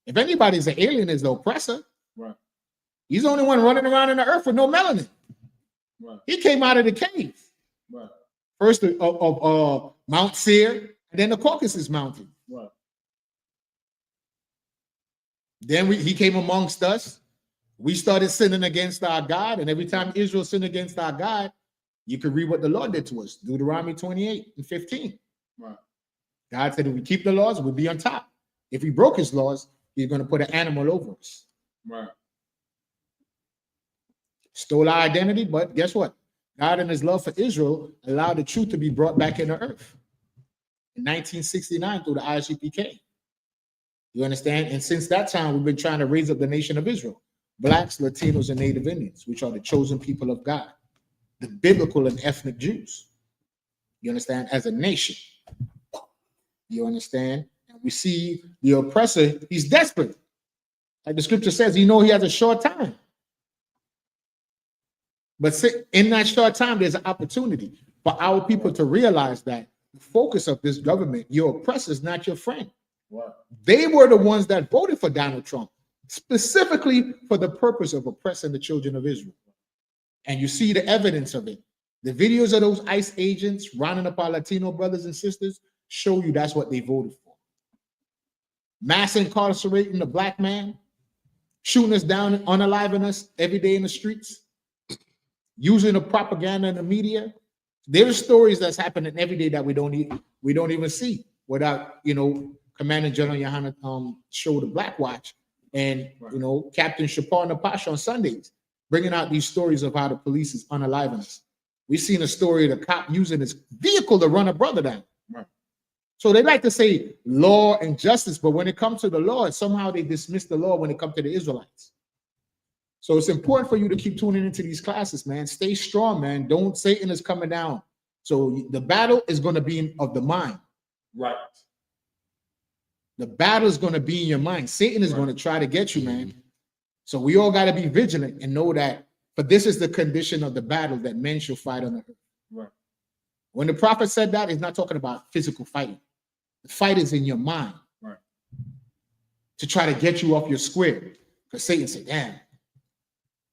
If anybody's an alien, is the oppressor. Right. He's the only one running around in the earth with no melanin. Right. He came out of the cave. Right. First of Mount Seir, and then the Caucasus Mountain. Right. Then he came amongst us. We started sinning against our God, and every time Israel sinned against our God, you can read what the Lord did to us. Deuteronomy 28:15. Right. God said if we keep the laws, we'll be on top. If we broke his laws, he's going to put an animal over us. Right. Stole our identity, but guess what? God in his love for Israel allowed the truth to be brought back in the earth. In 1969 through the I.S.U.P.K. You understand? And since that time, we've been trying to raise up the nation of Israel. Blacks, Latinos, and Native Indians, which are the chosen people of God. The biblical and ethnic Jews. You understand? As a nation. You understand? And we see the oppressor, he's desperate. Like the scripture says, he has a short time. But in that short time, there's an opportunity for our people to realize that the focus of this government, your oppressor is not your friend. Right. They were the ones that voted for Donald Trump, specifically for the purpose of oppressing the children of Israel. And you see the evidence of it. The videos of those ICE agents rounding up our Latino brothers and sisters show you that's what they voted for. Mass incarcerating the black man, shooting us down, unaliving us every day in the streets, using the propaganda in the media. There's stories that's happening every day that we don't even see without, Commander General YAHANNA show the Black Watch and, Captain Shapar Napash on Sundays, bringing out these stories of how the police is unaliving us. We've seen a story of the cop using his vehicle to run a brother down. Right. So they like to say law and justice, but when it comes to the law, somehow they dismiss the law when it comes to the Israelites. So it's important for you to keep tuning into these classes, man. Stay strong, man. Satan is coming down. So the battle is going to be of the mind. Right. The battle is going to be in your mind. Satan is going to try to get you, man. So we all got to be vigilant and know that, but this is the condition of the battle that men shall fight on the earth. Right. When the prophet said that, he's not talking about physical fighting. The fight is in your mind. Right. To try to get you off your square. Because Satan said, damn,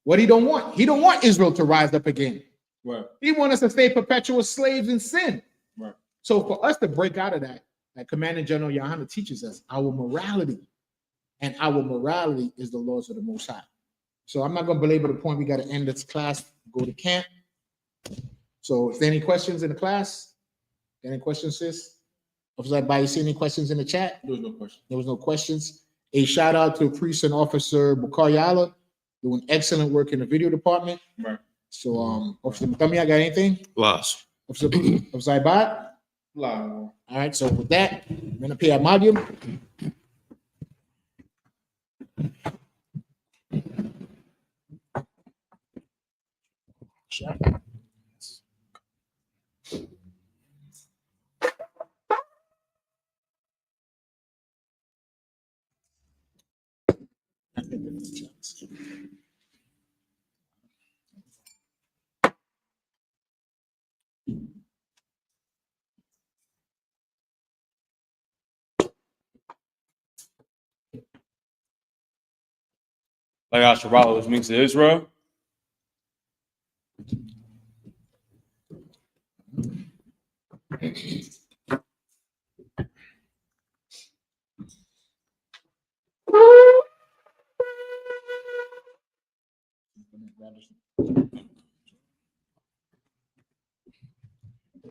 what he don't want? He don't want Israel to rise up again. Right. He wants us to stay perpetual slaves in sin. Right. So for us to break out of that, like Commander General YAHANNA teaches us, our morality. And our morality is the laws of the Most High. So I'm not going to belabor the point. We got to end this class, go to camp. So if there any questions in the class? Any questions, sis? Officer Abai, you see any questions in the chat? There was no question. There was no questions. A shout out to Priest and Officer Bukayala, doing excellent work in the video department. Right. So Officer Mutami, I got anything? Loss. Officer Abai? All right, so with that, I'm going to pay a medium. Sure. Like Asherah, which means to Israel.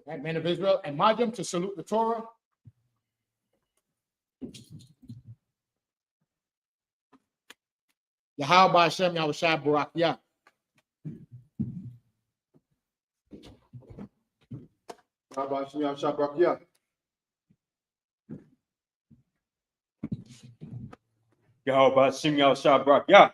Right, men of Israel, and Majam to salute the Torah. Yahweh Hashem Yahushua Barak Yah. Yahweh Shem Yahshua Barak Yahweh Hashem Yahushua Barak Yah.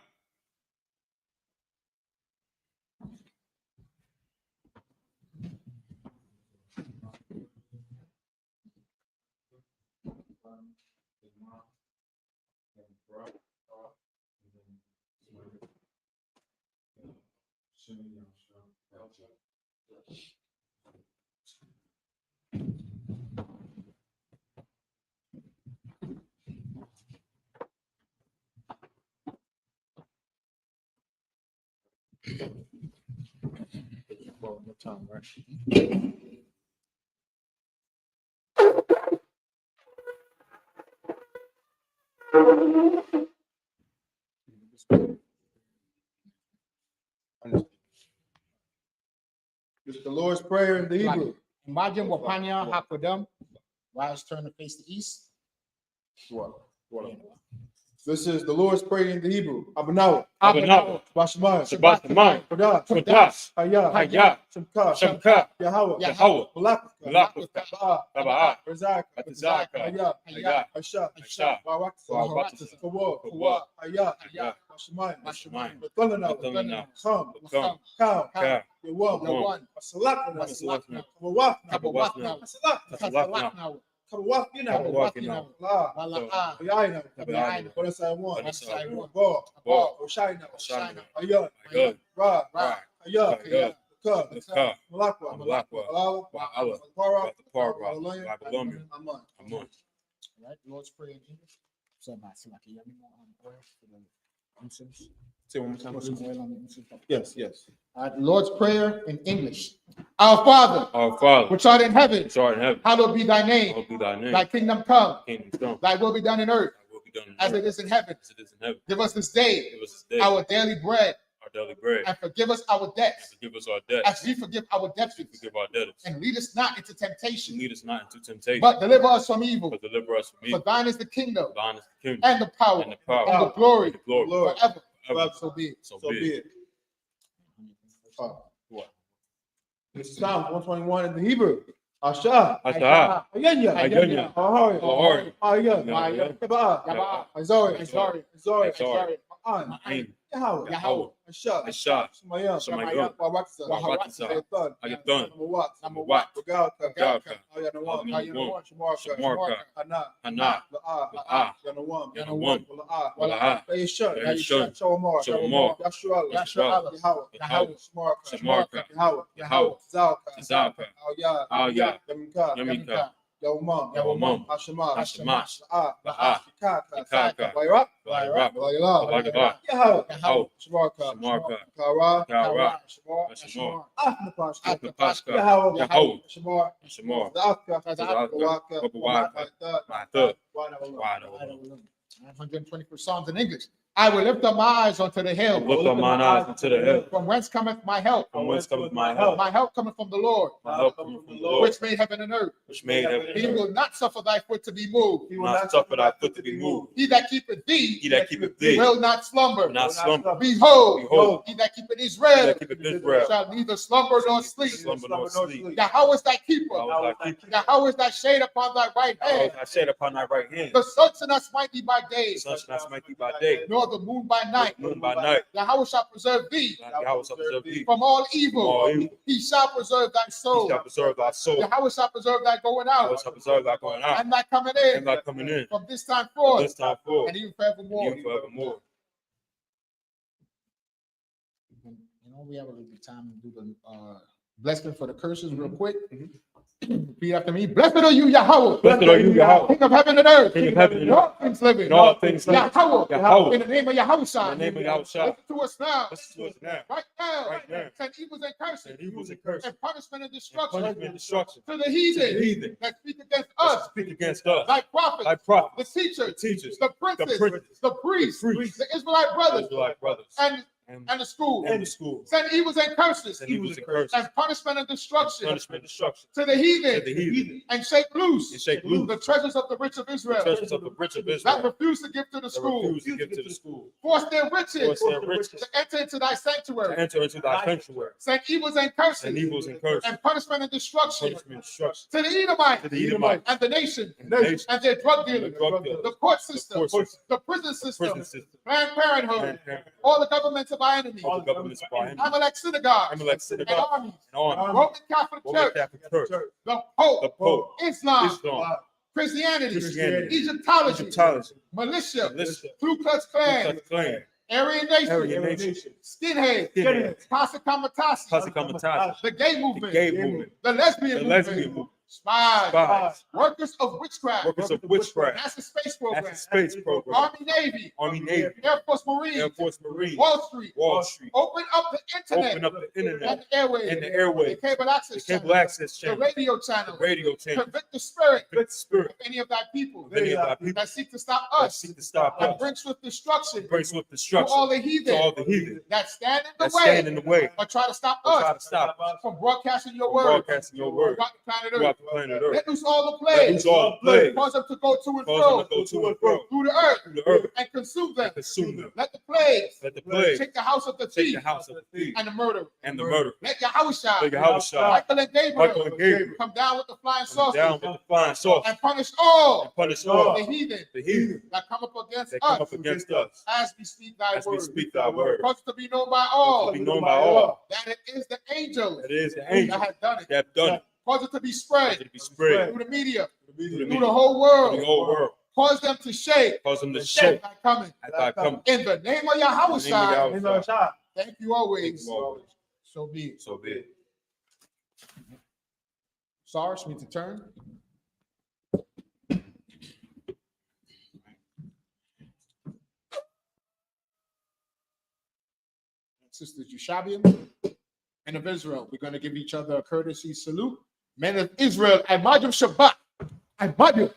One more time, right? It's the Lord's Prayer in the Hebrew. Imagine Wapanya Hakodam. Rise, turn to face the east. This is the Lord's Prayer in the Hebrew. Abanawa. Abanawa. Bashman. Shabbat Shemai. Kodah. Kodas. Hayah. Hayah. Shemka. Shemka. Yahweh. Yahweh. Malakah. Malakah. Taba'ah. Razak. Razak. Hayah. Hayah. Asha. Asha. Barakah. Kawa. Kawa. Hayah. Hayah. Bashman. Bashman. Batalana. Kham. Kham. Cow. Ka. Yawan. Masalakna. Masalakna. Kabawakna. Kabawakna. Kasalakna. Kabawakna. La. Yaina. Wanasaiwan. Bo. Oshaina. Hayah. Ra. Hayah. Ka. Malakwa. Malakwa. Para. Babylonian. Aman. Amun. Right, Lord's Prayer in English. Say one more time. Yes. Yes. Lord's Prayer in English. Our Father, Our Father, which art in heaven, which art in heaven, hallowed be thy name. hallowed be thy name. Thy kingdom come, Kingdom come. thy will be done in earth, Thy will be done as it is in heaven. As it is in heaven. Give us this day Give us this day our daily bread, our daily bread, and forgive us our and debts, forgive us our debts, as we forgive our debtors. we forgive our debtors. And lead us not into And temptation, lead us not into temptation, but deliver us from evil. but deliver us from For evil. thine is the kingdom, Thine is the kingdom, and the power, and the power, and the glory, and the glory, forever. forever. So be it. So So be be it. it. What? This is Psalm 121 in the Hebrew. Asha. Asha. Ayanya. Ayanya. Ahari. Ahari. Ayah. Ayah. Yabaa. Yabaa. Azori. Azori. Azori. Azori. Ma'an. Ma'an. Yahweh. Yahweh. Asha. Asha. Shemayam. Shemayam. Wawatza. Wawatza. Ayathan. Ayathan. Number what? Number what? Galka. Galka. Ayanawam. Ayanawam. Shamarka. Shamarka. Hana. Hana. La'a. Yanawam. Yanawam. Wala'a. Wala'a. Yeshua. Yeshua. Shawamar. Shawamar. Yashua. Yashua. Yahweh. Shamarka. Shamarka. Yahweh. Zalka. Zalka. Aliyah. Yamika. Yamika. Yawamam. Yawamam. Ashamash. Ashamash. La'a. Ikaka. Vayrak. Vayrak. Vayilah. Vayilah. Yahweh. Yahweh. Shamarka. Shamarka. Kara. Kara. Shamar. Shamar. Ahnapash. Ahnapash. Yahweh. Yahweh. Shamar. Shamar. Za'aka. Za'aka. Babawaka. Ma'atha. Wada. 121st Psalms in English. I will lift up my eyes unto the hill. Lift up mine eyes unto the hill. From whence cometh my help? From whence cometh my help? My help cometh from the Lord, My help cometh from the Lord, which made heaven and earth. which made heaven He and earth. will not suffer thy foot to be moved. He will not suffer thy foot to be moved. He that keepeth thee He that keepeth thee will not slumber. will not slumber. Behold, Behold, he that keepeth He Israel that keepeth Israel shall neither slumber nor sleep. slumber nor sleep. Yahweh is thy keeper. Yahweh is thy keeper. Yahweh is thy shade upon thy right Yahweh hand. is thy shade upon thy right hand. The sun shall not smite thee by day, The sun shall not smite thee by day, nor the moon by night. moon by night. Yahweh shall preserve thee Yahweh shall preserve thee from all from evil. all evil. He shall preserve thy He soul. shall preserve thy soul. Yahweh shall preserve thy going Yahweh out shall preserve thy going out and thy coming and in thy coming in. from this time From forth this time forth, and even forevermore. even forevermore. We have a little bit of time to do the blessing for the curses real quick. Repeat after me. Blessed are you, Yahweh. Blessed are you, Yahweh, King of heaven and earth. King of heaven and And all things living. and all things living. Yahweh. Yahweh. In the name of Yahweh. In the name of Yahweh. Listen to us now. Listen to us now. Right now. Right now. Send evils and curses. And evils and curses. And punishment and And destruction. punishment and destruction. To the To the heathen. heathen That speak against that us. speak against us, Thy prophets. thy prophets, The teachers. the teachers, The princes. the princes, The priests. the priests, The Israelite brothers. Israelite brothers, And and the school. and the school. Send evils and curses. And evils and curses. And punishment and destruction. Punishment, destruction. To the heathen. To the heathen. And shake loose. And shake loose. The treasures of the rich of Israel. Treasures of the rich of That Israel. refuse to give to the That school. refuse to give to the school. Force their riches. Force their riches. To enter into thy To sanctuary. enter into thy sanctuary. Send evils and curses. And evils and curses. And punishment and destruction. Punishment, destruction. To the Edomites. To the Edomites. And the nation. And the nation. And their drug And dealers. the drug dealers. The court system. court system. The prison system. Prison system. Planned Parenthood. Planned Parenthood. All the governments of our enemies. All the governments of our enemies. Amalek synagogues. Amalek And synagogue. armies. And army. Roman Catholic Roman Church. Catholic Church. The Pope. The Pope. Islam. Islam. Christianity. Christianity. Egyptology. Egyptology. Militia. Militia. Ku Klux Klan. Ku Klux Klan. Aryan Nation. Aryan Nation. Skinhead. Skinhead. Casa Kamatasi. Casa Kamatasi. The gay The movement. gay movement. The lesbian The movement. lesbian movement. Spies. Spies. Workers of witchcraft. Workers of witchcraft. NASA space program. NASA space program. Army Navy. Army Navy. Air Force Marines. Air Force Marine. Wall Street. Wall Street. Open up the internet. Open up the internet. And the airwaves. And the airwaves. The cable access The cable channel. access The channel. radio channel. The radio channel. Convict the spirit Convict the spirit. of any of thy people Many of our people that seek to stop that us seek to stop and us. bring swift destruction Bring swift to destruction all the to heathen all the heathen that stand in that the stand in way the way. or try to stop Or try us to stop us from broadcasting your from word broadcasting your word throughout the planet throughout Earth. the planet Earth. Let loose all the Let plagues. loose all the plagues. Cause them to go to and Cause them fro to go to and fro through the earth through the earth and consume them. and consume them. Let the plagues Let the plague take the house of the take thief the house of the thief and the murderer. and the murder. Let Yahushua, Let Yahushua, Michael and Gabriel, Michael and Gabriel come down with the flying come down saucers with the flying sauce and punish all and punish all the heathen the heathen that come up against that come us up against us as we speak thy as we word. speak thy word. Cause it to be known by To all be known by all that it is the angels that it is the that angel have done it. that have done it. Cause it to be Cause spread it to be spread through the media, through the through media, the whole through world. the whole world. Cause them to shake Cause them to shake thy coming. at thy coming. In the name of In the name Yahushua, of Yahushua. thank you always. Thank you always. So be it. So be it. Sarge, need to turn. Sisters Yushabian, men of Israel, we're going to give each other a courtesy salute. Men of Israel, Imagine Shabbat, Imagine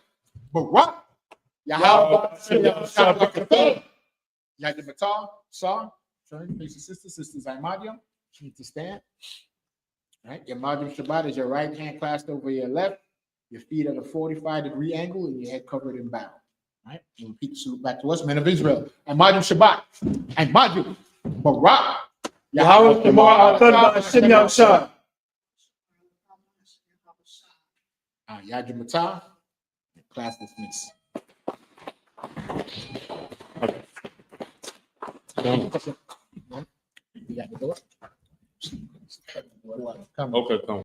Barak, Yahweh, Yadimata, Sar, turn, face the sisters, Imagine, you need to stand. All right, your Imagine Shabbat is your right hand clasped over your left, your feet at a 45-degree angle, and your head covered in bow. All right, and repeat the salute back to us, men of Israel. Imagine Shabbat, Imagine Barak, Yahweh Shema Atah Hashem Yahushua. Yadimata, class dismissed. You got the door? Okay, come.